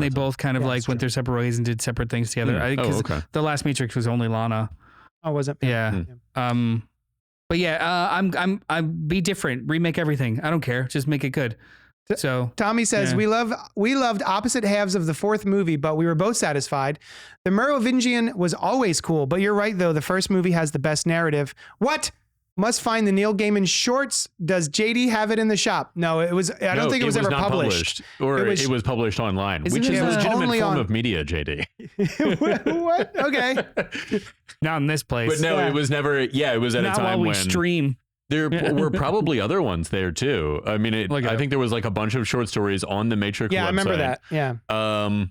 they both kind of like went their separate ways and did separate things together. Because the last Matrix was only Lana. Oh, was it? Yeah. But yeah, I'm be different. Remake everything. I don't care. Just make it good. So Tommy says we loved opposite halves of the 4th movie, but we were both satisfied. The Merovingian was always cool, but you're right though. The first movie has the best narrative. What? Must find the Neil Gaiman shorts. Does JD have it in the shop? No, it was. I don't think it was ever published. Or it was published online, which is a legitimate form of media, JD. What? Okay. Not in this place. But no, it was never. Yeah, it was at Not a time while we when stream. There were probably other ones there too. I mean, I think there was like a bunch of short stories on the Matrix website. Yeah, I remember that. Yeah.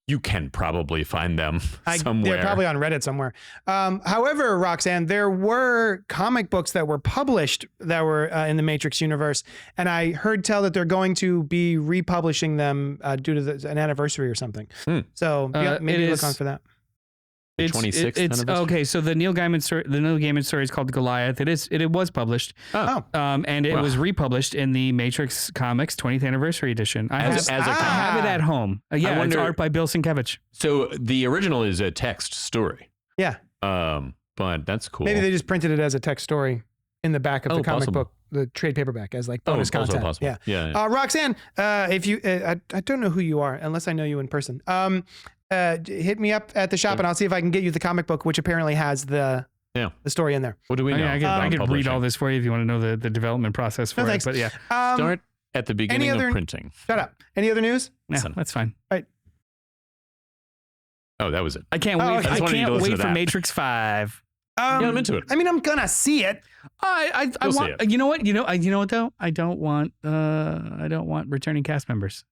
You can probably find them somewhere. They're probably on Reddit somewhere. However, Roxanne, there were comic books that were published that were in the Matrix universe, and I heard tell that they're going to be republishing them due to an anniversary or something. So maybe look on for that. 26th it's anniversary? Okay. So the Neil Gaiman story is called Goliath. It was published. And it was republished in the Matrix Comics 20th anniversary edition. I have it at home. It's art by Bill Sienkiewicz. So the original is a text story. Yeah. But that's cool. Maybe they just printed it as a text story in the back of the comic book, the trade paperback, as like bonus content. Possible. Yeah. Roxanne, if you, I don't know who you are unless I know you in person. Hit me up at the shop and I'll see if I can get you the comic book, which apparently has the story in there. What do we know? I could read all this for you if you want to know the development process for it. Thanks. But yeah. Start. at the beginning of printing. Shut up. Any other news? No, Listen. that's fine. Oh, that was it. I can't wait. I just I wanted you to can't listen wait to for that. Matrix 5. Yeah, I'm into it. I mean, I'm gonna see it. I You'll see want. it. You know what? You know what though? I don't want returning cast members.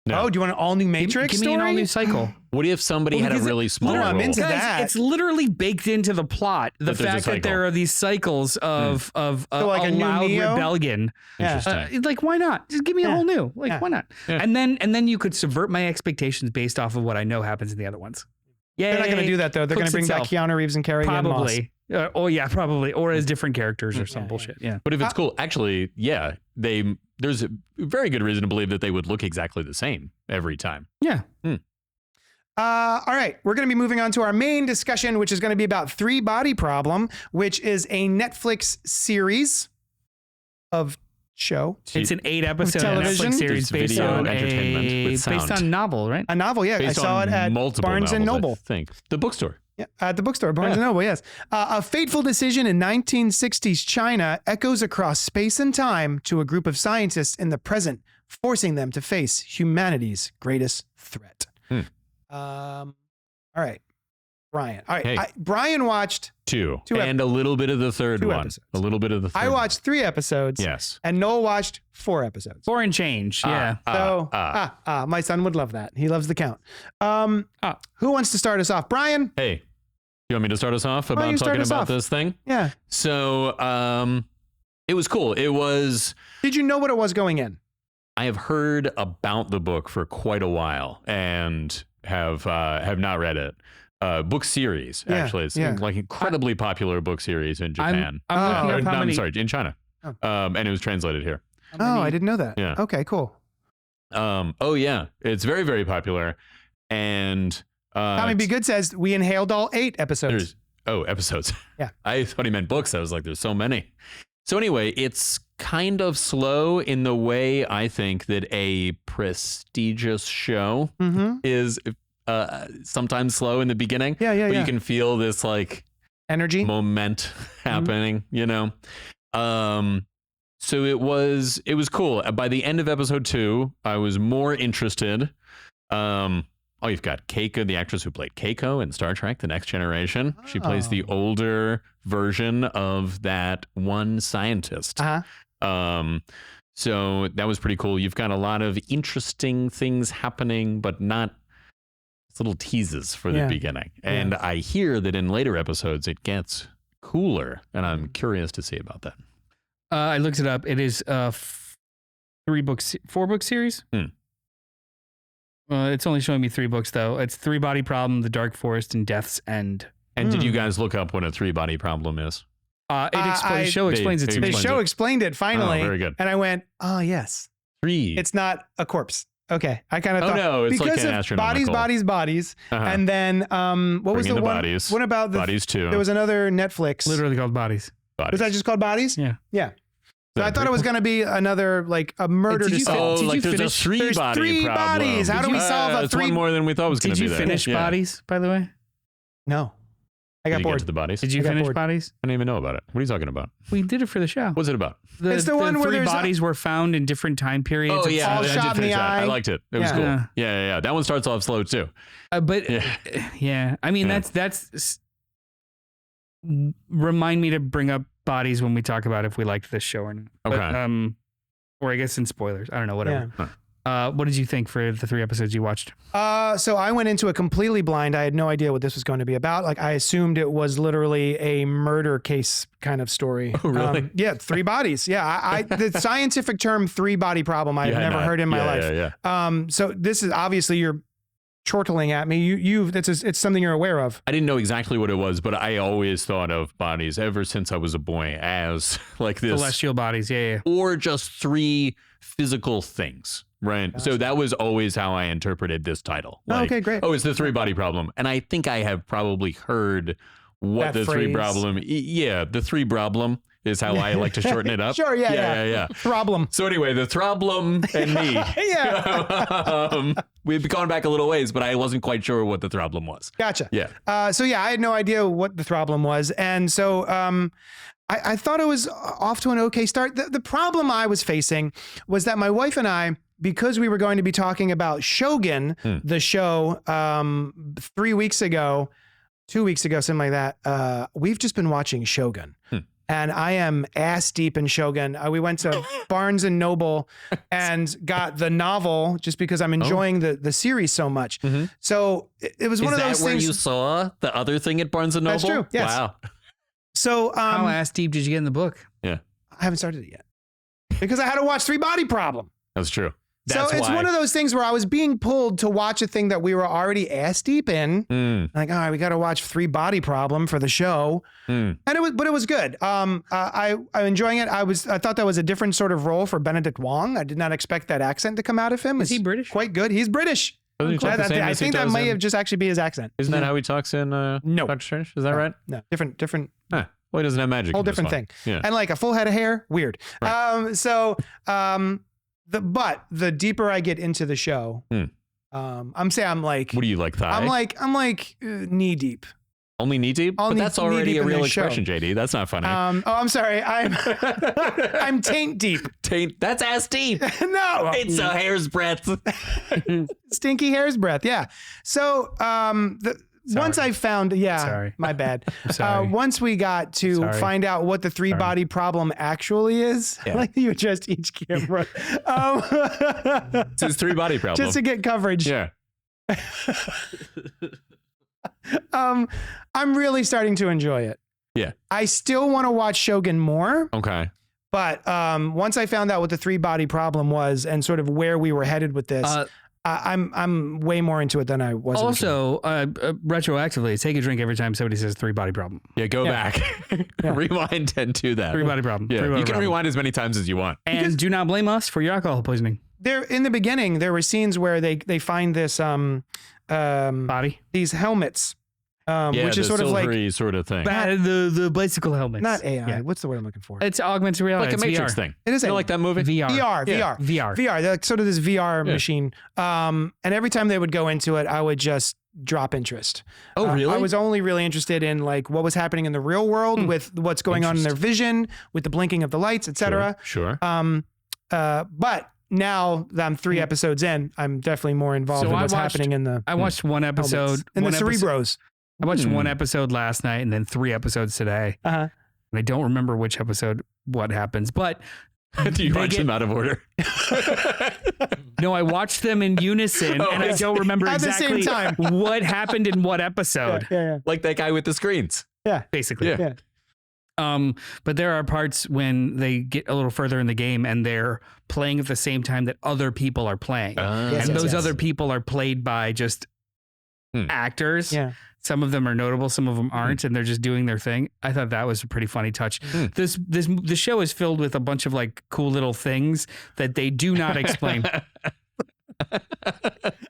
No. Oh, do you want an all new Matrix Give me story? an all new cycle. What if somebody Well, had a because really small I'm role? into Guys, that. it's literally baked into the plot. The That there's a fact that cycle. there are these cycles of So like a new loud Neo? rebellion. Yeah. Interesting. Like, why not? Just give me a Yeah. whole new. Like, Yeah. why not? Yeah. And then you could subvert my expectations based off of what I know happens in the other ones. Yeah, They're not gonna do that though. They're gonna Cooks bring back itself. Keanu Reeves and Carrie Ann Moss. Probably. Oh yeah, probably. Or as different characters or some Yeah, bullshit. Yeah. But if it's cool, actually, yeah, there's a very good reason to believe that they would look exactly the same every time. Yeah. All right, we're going to be moving on to our main discussion, which is going to be about Three Body Problem, which is a Netflix series of show. It's an 8-episode television? Netflix series It's based video on entertainment with based sound. on novel, right? A novel, yeah. Based I saw on it at multiple Barnes and novels, Noble. I think. The bookstore. Yeah, at the bookstore, Barnes and Noble, yes. A fateful decision in 1960s China echoes across space and time to a group of scientists in the present, forcing them to face humanity's greatest threat. All right, Brian. All right, Hey. Brian watched. Two. Two ep- And a little bit of the third two one. episodes. A little bit of the third I watched 3 episodes. one. Yes. And Noel watched 4 episodes. 4 and change. Yeah. So, my son would love that. He loves the count. Who wants to start us off? Brian? Hey, you want me to start us off don't about you start talking us about off? this thing? Yeah. So, it was cool. It was. Did you know what it was going in? I have heard about the book for quite a while and have not read it. Book series, Yeah, actually. It's yeah. like incredibly popular book series in Japan. I'm looking up how I'm many. sorry, in China. Oh. And it was translated here. Oh, I didn't know that. Yeah. Okay, cool. Oh yeah, it's very, very popular. And Tommy B. Good says we inhaled all 8 episodes. episodes. Yeah. I thought he meant books. I was like, there's so many. So anyway, it's kind of slow in the way I think that a prestigious show Mm-hmm. is sometimes slow in the beginning. Yeah, But yeah. you can feel this like Energy. moment happening, you know? So it was cool. By the end of episode 2, I was more interested. You've got Keiko, the actress who played Keiko in Star Trek: The Next Generation. She plays the older version of that one scientist. Uh-huh. So that was pretty cool. You've got a lot of interesting things happening, but not little teases for the Yeah. beginning. And I hear that in later episodes it gets cooler, and I'm curious to see about that. I looked it up. It is a 4-book series. It's only showing me 3 books though. It's 3 Body Problem, The Dark Forest, and Death's End. And did you guys look up what a 3-body problem is? The show explains it to The me. show explained it finally. Oh, very good. And I went, oh, yes. 3. It's not a corpse. Okay. I kind of Oh, thought. no, it's like because an of astronomical. bodies. Uh-huh. And then, what was Bring in the the one? bodies. What about the Bodies 2. There was another Netflix. Literally called Bodies. Bodies. Was that just called Bodies? Yeah. Yeah. So I thought it was going to be another, like, a murder Did you to Oh, Did like you there's finish- a 3-body There's 3 problem. bodies. How do we solve a It's 3? one more than we thought was going Did to be you there. finish Yeah. Bodies, by the way? No. I Did got you bored. get to the bodies? Did you I got finish bored. Bodies? I didn't even know about it. What are you talking about? We did it for the show. What's it about? It's the one where 3 there's a- bodies were found in different time periods. Oh It's yeah, all I shot did in finish the that. I eye. liked it. It was Yeah. cool. Yeah. Yeah. That one starts off slow too. But Yeah. I mean, Yeah. that's remind me to bring up Bodies when we talk about if we liked this show or not. Okay. But, or I guess in spoilers. I don't know. Whatever. Yeah. What did you think for the 3 episodes you watched? So I went into it completely blind. I had no idea what this was going to be about. Like, I assumed it was literally a murder case kind of story. Oh, really? Yeah, 3 bodies. Yeah, the scientific term 3-body problem I've never heard in my life. Yeah. So this is obviously you're chortling at me. It's something you're aware of. I didn't know exactly what it was, but I always thought of bodies ever since I was a boy as like this, Celestial bodies. Yeah. or just 3 physical things. Right. So that was always how I interpreted this title. Like, Okay, great. Oh, it's the 3-body problem. And I think I have probably heard what That the phrase. 3 problem. Yeah, the 3 problem is how I like to shorten it up. Sure, yeah. Problem. So anyway, the problem and me. Yeah. We've gone back a little ways, but I wasn't quite sure what the problem was. Gotcha. Yeah. So yeah, I had no idea what the problem was, and so I thought it was off to an okay start. The problem I was facing was that my wife and I, because we were going to be talking about Shogun, the show, 2 weeks ago, something like that, we've just been watching Shogun. And I am ass deep in Shogun. We went to Barnes and Noble and got the novel just because I'm enjoying the series so much. So it was one of those Is that where things. you saw the other thing at Barnes and Noble? That's true, yes. Wow. So How ass deep did you get in the book? Yeah, I haven't started it yet because I had to watch 3 Body Problem. that's true. So it's one of those things where I was being pulled to watch a thing that we were already ass deep in. Like, all right, we got to watch 3 Body Problem for the show, and it was good. I'm enjoying it. I thought that was a different sort of role for Benedict Wong. I did not expect that accent to come out of him. Is he British? Quite good. He's British. Doesn't he talk the same I as he think that does may in- have just actually be his accent. Isn't that how he talks in No. Doctor Strange? Is that right? No, different. Huh. Well, he doesn't have magic. Whole in this different one. thing. Yeah. And like a full head of hair, weird. Right. But the deeper I get into the show, I'm like, What do you like, thigh? I'm like knee deep. Only knee deep? But Only that's knee already deep a in real this show. expression, JD. That's not funny. I'm sorry. I'm taint deep. That's ass deep. No, It's a hair's breadth. stinky hair's breath. Yeah. So once I found, Sorry. my bad. Sorry. Once we got to Sorry. find out what the 3 Body Problem actually is, Yeah. like you adjust each camera, It's his 3 body problem. just to get coverage. yeah. I'm really starting to enjoy it. Yeah. I still want to watch Shogun more, Okay. but once I found out what the 3 Body Problem was and sort of where we were headed with this, I'm way more into it than I was. Also, retroactively, take a drink every time somebody says 3 Body Problem. Yeah, go back. Rewind and do that. 3 Body Problem. Yeah, 3 you body can problem. rewind as many times as you want. And do not blame us for your alcohol poisoning. There in the beginning, there were scenes where they find this Body. these helmets, Yeah, which the is sort of like silvery sort of thing. The bicycle helmets. not AI. Yeah. What's the word I'm looking for? It's augmented reality. Like a It's Matrix VR. thing. It is You know, AI. like that movie? VR. VR. They're like sort of this VR machine. And every time they would go into it, I would just drop interest. Oh, really? I was only really interested in like what was happening in the real world with what's going on in their vision, with the blinking of the lights, etc. Sure. But now that I'm 3 episodes in, I'm definitely more involved So in I what's watched- happening in the I watched one episode. helmets. In the one episode- Cerebros. I watched one episode last night and then 3 episodes today. Uh-huh. And I don't remember which episode what happens, but Do you they watch get- them out of order? no, I watched them in unison and I don't remember At the same exactly time. what happened in what episode, Yeah. Like that guy with the screens. basically. Yeah. But there are parts when they get a little further in the game and they're playing at the same time that other people are playing. Yes, And yes, those yes. other people are played by just actors. Yeah. Some of them are notable, some of them aren't, and they're just doing their thing. I thought that was a pretty funny touch. The show is filled with a bunch of like cool little things that they do not explain.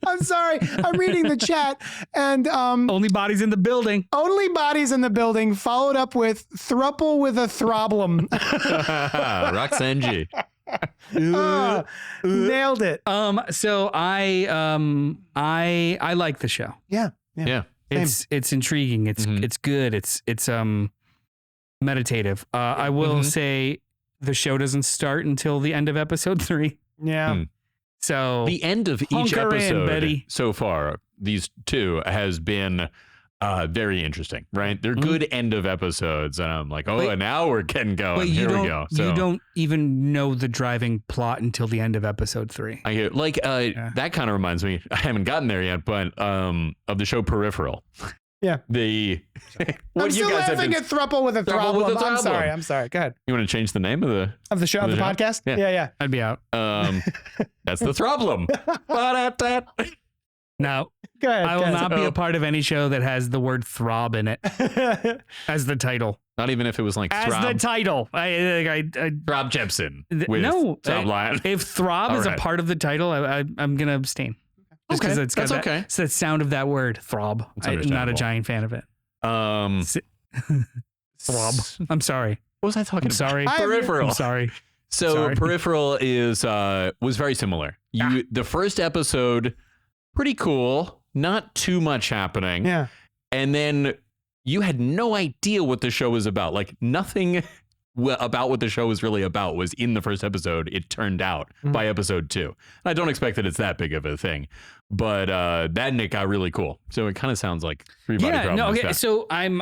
I'm sorry. I'm reading the chat and Only bodies in the building. only bodies in the building followed up with thruple with a throblem. Roxanne G. Nailed it. So I like the show. Yeah. Yeah. It's intriguing. It's good. It's meditative. I will say the show doesn't start until the end of episode 3. Yeah. So The end of each Hunker in, episode Betty. so far, these 2 has been very interesting, right? They're good end of episodes. And I'm like, But- and now we're getting going. but Here we go. So you don't even know the driving plot until the end of episode 3. I hear that kind of reminds me. I haven't gotten there yet, but of the show Peripheral. Yeah. What I'm you still guys have laughing been, at thruple with a Thruple with a throblem. throblem. I'm sorry. Go ahead. you want to change the name of the Of the show, of the podcast? Yeah. Yeah. I'd be out. that's the throblem. No, Go ahead. I will not be a part of any show that has the word throb in it as the title. Not even if it was like As the Throb, title. I Throb Jepson with no. Throb Lion. If throb is a Alright. part of the title, I'm gonna abstain. Just Okay, because it's got that's that, okay. it's the sound of that word, throb. It's I'm not a understandable. giant fan of it. Throb. I'm sorry. What was I talking I'm about? sorry. Peripheral. I'm sorry. So Sorry. Peripheral was very similar. The first episode, pretty cool, not too much happening. Yeah. And then you had no idea what the show was about. Like nothing about what the show was really about was in the first episode, it turned out by episode 2. I don't expect that it's that big of a thing, but that and it got really cool. So it kind of sounds like Three Body Problem. No, okay. So I'm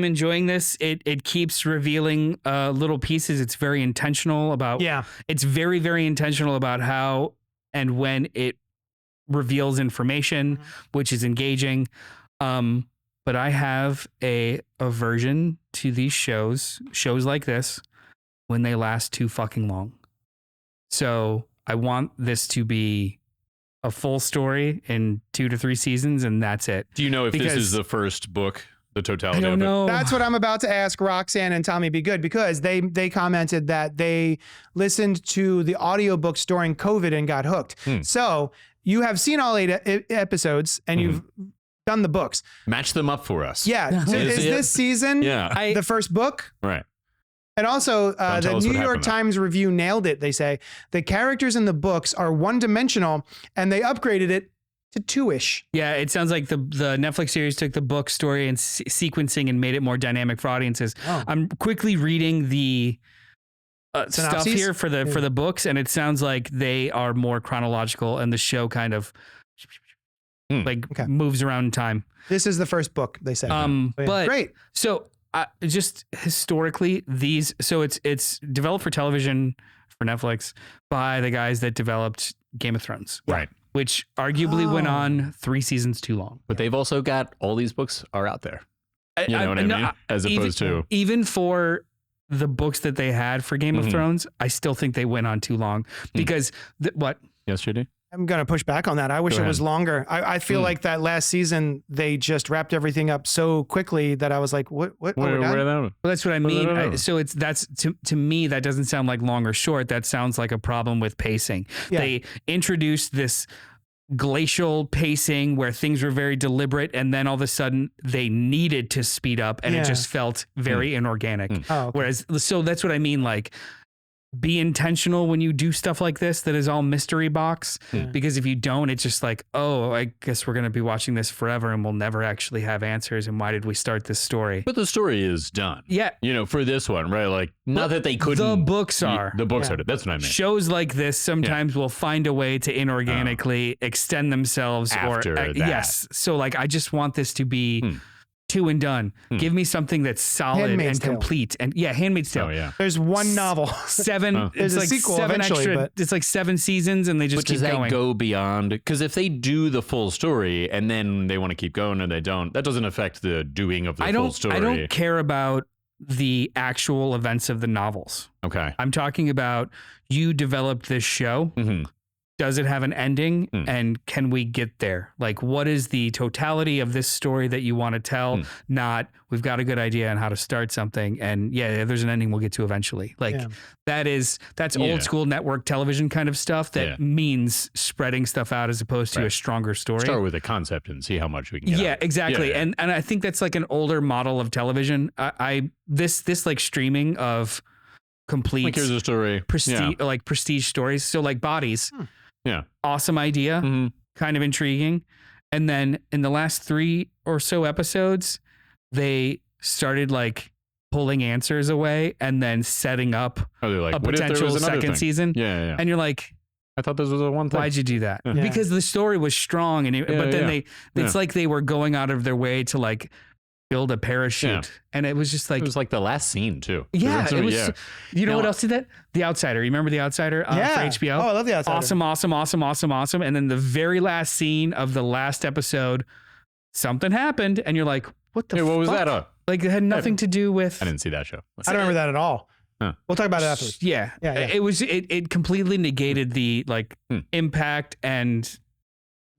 enjoying this. It keeps revealing little pieces. It's very intentional about. Yeah. It's very, very intentional about how and when it reveals information, which is engaging. But I have a aversion to these shows like this, when they last too fucking long. So I want this to be a full story in 2 to 3 seasons, and that's it. Do you know if this Because- is the first book, the totality I don't of it? know. That's what I'm about to ask Roxanne and Tommy Be Good, because they commented that they listened to the audiobooks during COVID and got hooked. So you have seen all 8 episodes and you've done the books. Match them up for us. Yeah. So is this season the first book? Right. And also, Don't tell the us New what York happened, though. Times review nailed it. They say the characters in the books are one-dimensional, and they upgraded it to 2-ish. Yeah, it sounds like the Netflix series took the book story and sequencing and made it more dynamic for audiences. Oh. I'm quickly reading the stuff Synopses? here for the books, and it sounds like they are more chronological, and the show kind of moves around in time. This is the first book, they said. But great. So just historically, it's developed for television for Netflix by the guys that developed Game of Thrones, Right. which arguably went on 3 seasons too long. But they've also got all these books are out there. You know what I mean? As opposed to even for the books that they had for Game of Thrones, I still think they went on too long because what? Yes, JD? I'm going to push back on that. I wish it was longer. I feel like that last season, they just wrapped everything up so quickly that I was like, what? Oh, we're done? Well, that's what I mean. So that's to me, that doesn't sound like long or short. That sounds like a problem with pacing. Yeah. They introduced this glacial pacing where things were very deliberate, and then all of a sudden they needed to speed up, and it just felt very inorganic. Oh, okay. Whereas, so that's what I mean. Like, be intentional when you do stuff like this that is all mystery box, because if you don't, it's just like, oh, I guess we're going to be watching this forever and we'll never actually have answers. And why did we start this story? But the story is done. Yeah. You know, for this one, right? Like, not that they couldn't. The books are. The books are. That's what I mean. Shows like this sometimes will find a way to inorganically extend themselves. After that. Yes. So like, I just want this to be 2 and done. Give me something that's solid Handmaid's and Tale. complete. And Handmaid's Tale. Oh, yeah. There's one novel. 7. There's It's a like sequel 7 eventually, extra. but- It's like 7 seasons, and they just But keep does that going. go beyond? Because if they do the full story and then they want to keep going and they don't, that doesn't affect the doing of the full story. I don't care about the actual events of the novels. Okay. I'm talking about you developed this show. Does it have an ending? And can we get there? Like, what is the totality of this story that you want to tell? Not, we've got a good idea on how to start something. And there's an ending we'll get to eventually. Like, that's old school network television kind of stuff that means spreading stuff out as opposed to a stronger story. Start with a concept and see how much we can get. Yeah, out. exactly. Yeah. And I think that's like an older model of television. This like streaming of complete Like, here's a story. prestige stories. So like Bodies. Yeah. Awesome idea, kind of intriguing. And then in the last 3 or so episodes, they started like pulling answers away and then setting up Are they like, a what if there potential was another second thing? season. Yeah. And you're like, I thought this was a one thing. why'd you do that? Yeah. Because the story was strong, but then it's like they were going out of their way to like build a parachute, and it was just like It was like the last scene too. yeah, it was. Yeah. You know Now- what else did that? The Outsider. You remember The Outsider for HBO? Oh, I love The Outsider. Awesome. And then the very last scene of the last episode, something happened, and you're like, what the Hey, what was fuck? that? Like, it had nothing to do with. I didn't see that show. I don't remember that at all. Huh. We'll talk about it afterwards. Yeah. It was. It completely negated the like impact and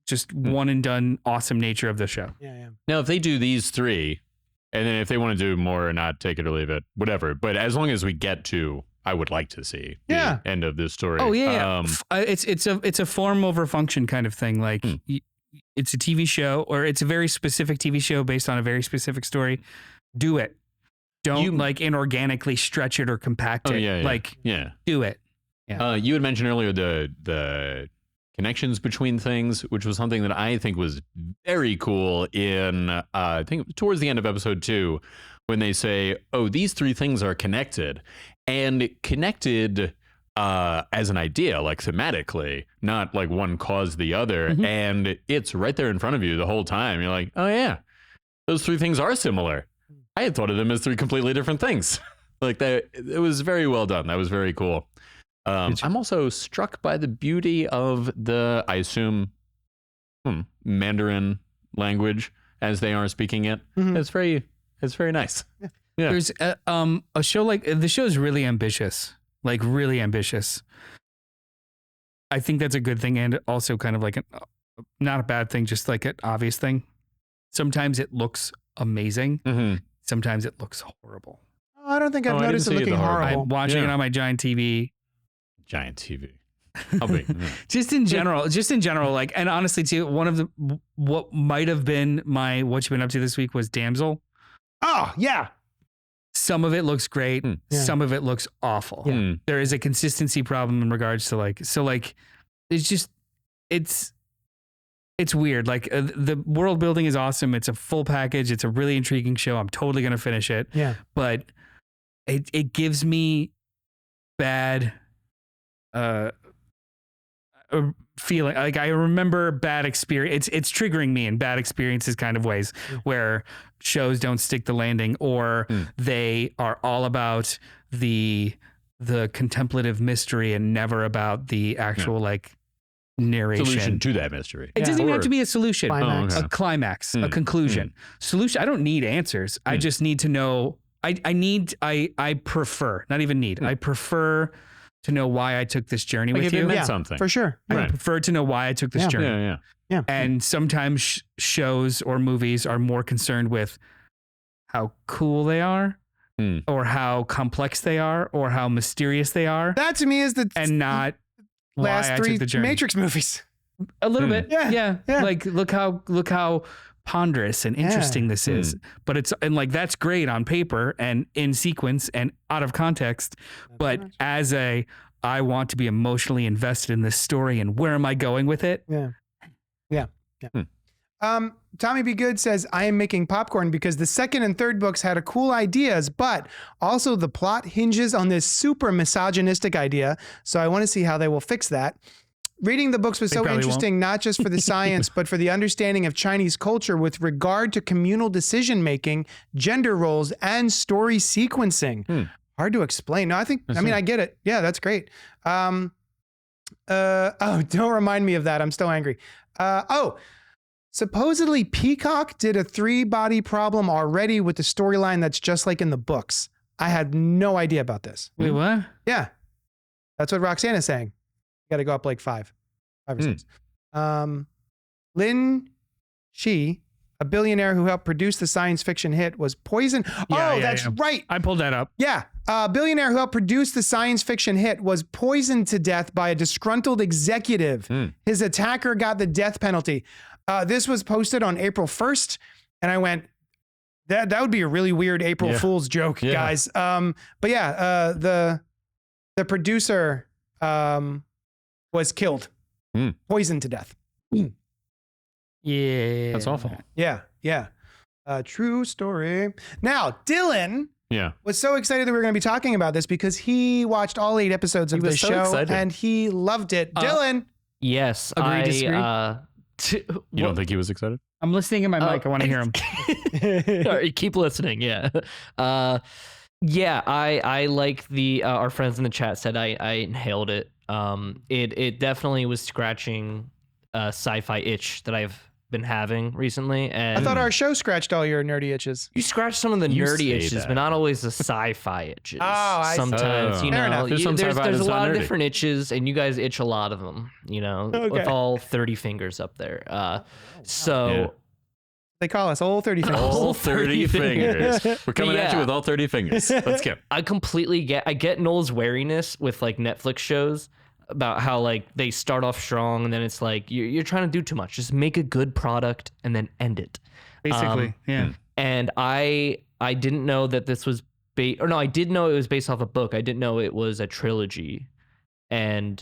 just one and done awesome nature of the show. Yeah. Now, if they do these 3, and then if they want to do more or not, take it or leave it, whatever. But as long as we get to, I would like to see the end of this story. Oh yeah. It's a form over function kind of thing. Like it's a TV show, or it's a very specific TV show based on a very specific story. Do it. Don't like inorganically stretch it or compact it. Do it. Yeah. You had mentioned earlier the connections between things, which was something that I think was very cool in I think towards the end of episode 2, when they say, oh, these three things are connected, and connected as an idea, like thematically, not like one caused the other. Mhm. And it's right there in front of you the whole time. You're like, oh yeah, those three things are similar. I had thought of them as three completely different things. Like that, it was very well done. That was very cool. I'm also struck by the beauty of the, I assume, Mandarin language as they are speaking it. Mhm. It's very nice. Yeah. There's a show like the show is really ambitious, like really ambitious. I think that's a good thing, and also kind of like not a bad thing, just like an obvious thing. Sometimes it looks amazing. Mm-hmm. Sometimes it looks horrible. Oh, I don't think I've I noticed it didn't see looking the horrible. horrible. I'm watching Yeah. it on my giant TV. Giant TV. How big? Yeah. Just in general, like, and honestly too, one of the what might have been my what you been up to this week was Damsel. Oh, yeah. Some of it looks great. Hmm. Yeah. Some of it looks awful. Hmm. There is a consistency problem in regards to like, so like, it's just, it's weird. Like the world building is awesome. It's a full package. It's a really intriguing show. I'm totally going to finish it. Yeah. But it gives me bad, feeling. Like I remember bad experience. It's triggering me in bad experiences kind of ways where shows don't stick the landing, or they are all about the contemplative mystery and never about the actual like narration. Solution to that mystery. It doesn't even have Or- to be a solution. Climax. Oh, okay. A climax, a conclusion. Solution. I don't need answers. I just need to know. I prefer, not even need. I prefer to know why I took this journey Like with if it you. meant something. For sure. I Right. prefer to know why I took this Yeah. journey. Yeah. And sometimes shows or movies are more concerned with how cool they are, or how complex they are, or how mysterious they are, That to me is the and not last why I three took the journey. Matrix movies. A little bit, Yeah. Like look how ponderous and interesting this is. But it's and like that's great on paper and in sequence and out of context. But as I want to be emotionally invested in this story and where am I going with it? Yeah. Tommy B. Good says, I am making popcorn because the second and third books had cool ideas, but also the plot hinges on this super misogynistic idea. So I want to see how they will fix that. Reading the books was so probably interesting, not just for the science, but for the understanding of Chinese culture with regard to communal decision-making, gender roles, and story sequencing. Hard to explain. No, I get it. Yeah, that's great. Don't remind me of that. I'm still angry. Supposedly Peacock did a 3-body problem already with the storyline that's just like in the books. I had no idea about this. Wait, what? Yeah. That's what Roxanne is saying. You got to go up like 5 or 6. Lin Shi, a billionaire who helped produce the science fiction hit, was poisoned. That's right. I pulled that up. Yeah. A billionaire who helped produce the science fiction hit was poisoned to death by a disgruntled executive. His attacker got the death penalty. This was posted on April 1st, and I went, that would be a really weird April Fool's joke, guys. But yeah, the producer was killed, poisoned to death. Yeah. That's awful. Yeah. True story. Now, Dylan was so excited that we were going to be talking about this because he watched all 8 episodes of the was so show excited. and he loved it. Dylan. Yes, Agree, disagree? You don't think he was excited? I'm listening in my mic. I want to hear him. All right, keep listening. Yeah. I like the our friends in the chat said I inhaled it. It definitely was scratching a sci-fi itch that I've been having recently. And I thought our show scratched all your nerdy itches. you scratch some of the You nerdy say itches, that. but not always the sci-fi itches. I see. Sometimes, you Fair know, enough. There's some there's sci-fi a that's lot not of nerdy. different itches, and you guys itch a lot of them, you know, with all 30 fingers up there. So They call us old 30 fingers. All 30 fingers. We're coming at you Yeah. with all 30 fingers. Let's go. I completely get Noel's wariness with like Netflix shows about how like they start off strong and then it's like you're trying to do too much. Just make a good product and then end it. Basically, yeah. And I didn't know that this was I did know it was based off a book. I didn't know it was a trilogy. And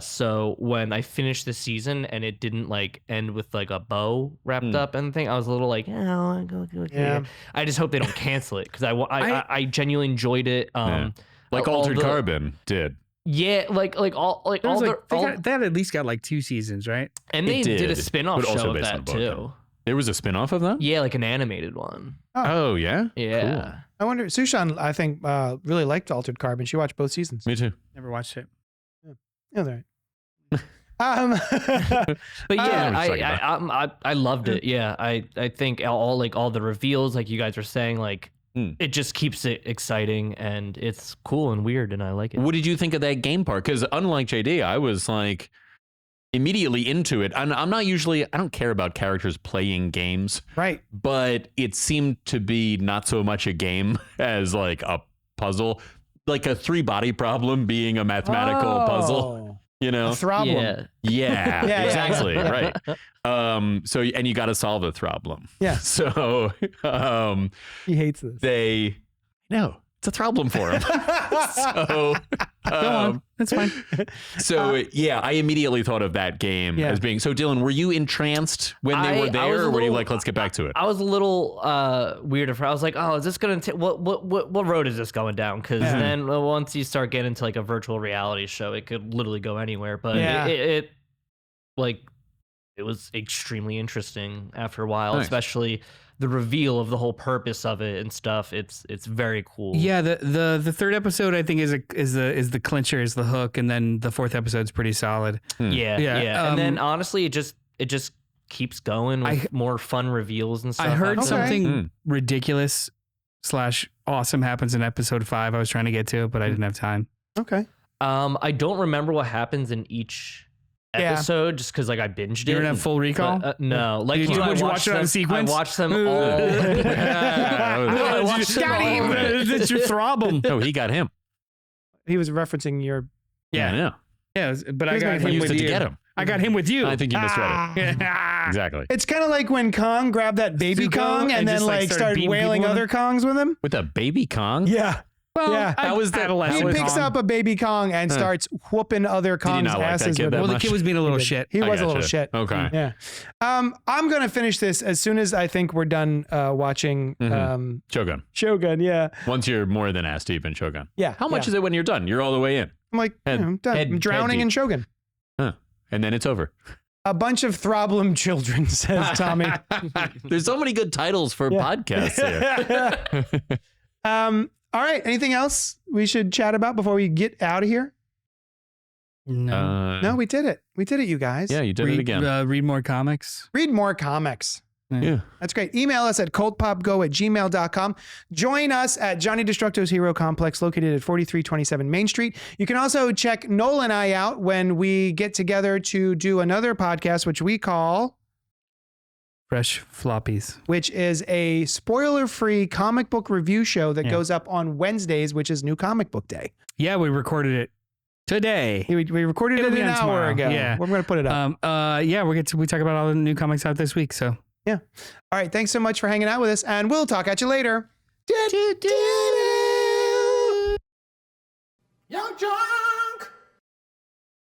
so when I finished the season and it didn't like end with like a bow wrapped up and thing, I was a little like, Yeah. I just hope they don't cancel it because I genuinely enjoyed it. Like all Altered the- Carbon did. Yeah, like all There's all like, the that at least got like 2 seasons, right? and they did a did, spin-off but also show of based that on the book, too. There was a spin-off of that? Yeah, like an animated one. Oh, yeah? Yeah. I wonder. Sushan, I think, really liked Altered Carbon. She watched both seasons. Me too. Never watched it. Yeah, they're right. But yeah, what you're talking I loved it. Yeah, I think all the reveals, like you guys were saying, like it just keeps it exciting and it's cool and weird and I like it. What did you think of that game part? Because unlike JD, I was like immediately into it. And I'm not usually, I don't care about characters playing games, Right. but it seemed to be not so much a game as like a puzzle, like a 3-body problem being a mathematical puzzle, you know? A problem. Yeah. Yeah, Yeah, exactly. Right. So, and you got to solve the problem. Yeah. So, He hates this. no, it's a problem for him. So, Go on. That's fine. so yeah, I immediately thought of that game Yeah. as being, so Dylan, were you entranced when they I were was there a or were you little- like, let's get back to it? I was a little weird at first. I was like, oh, is this gonna take what road is this going down? Because then once you start getting into like a virtual reality show, it could literally go anywhere. But Yeah. it was extremely interesting after a while, Nice. especially the reveal of the whole purpose of it and stuff. It's very cool. Yeah, the third episode I think is the clincher, is the hook, and then the fourth episode's pretty solid. Yeah. Yeah, And then honestly, it just keeps going with more fun reveals and stuff. I heard after that. something ridiculous / awesome happens in episode 5. I was trying to get to it, but I didn't have time. Okay. I don't remember what happens in each episode just because like I binged it. You don't have full recall? But, no, like Did you I watch watched it on them- sequence? I watched them all. I watched them Got him. all. That's your throb. No, he got him. He was referencing your. Yeah. Yeah, but I Here's got my him thing. Used with it to you. get him. I got him with you. I think you misread it. Exactly. It's kind of like when Kong grabbed that baby Zuko Kong and and then just, like, like started started beating wailing people with other Kongs with him. With a baby Kong? Yeah. Well, Yeah. I was that- adolescent He was picks Kong. up a baby Kong and starts whooping other he Kong's not like that asses kid with that him. Well, the much? kid was being a little shit. He I was a little gotcha. shit. Okay. Yeah. I'm going to finish this as soon as I think we're done watching Shogun. Shogun. Yeah. Once you're more than ass deep in Shogun. Yeah. How much is it when you're done? You're all the way in. I'm like, Head- I'm done. head- I'm drowning head in deep. Shogun. Huh. And then it's over. A bunch of throblum children, says Tommy. There's so many good titles for podcasts here. All right. Anything else we should chat about before we get out of here? No. No, we did it. We did it, you guys. Yeah, you did it again. Read more comics. Read more comics. Yeah. That's great. Email us at cultpopgo@gmail.com. Join us at Johnny Destructo's Hero Complex, located at 4327 Main Street. You can also check Noel and I out when we get together to do another podcast, which we call, Fresh floppies. which is a spoiler-free comic book review show that goes up on Wednesdays, which is New Comic Book Day. Yeah, we recorded it today. We recorded It'll it be an on hour tomorrow. ago. Yeah. We're going to put it up. Yeah, we talk about all the new comics out this week. So Yeah. All right. Thanks so much for hanging out with us, and we'll talk at you later. YUNKJunk!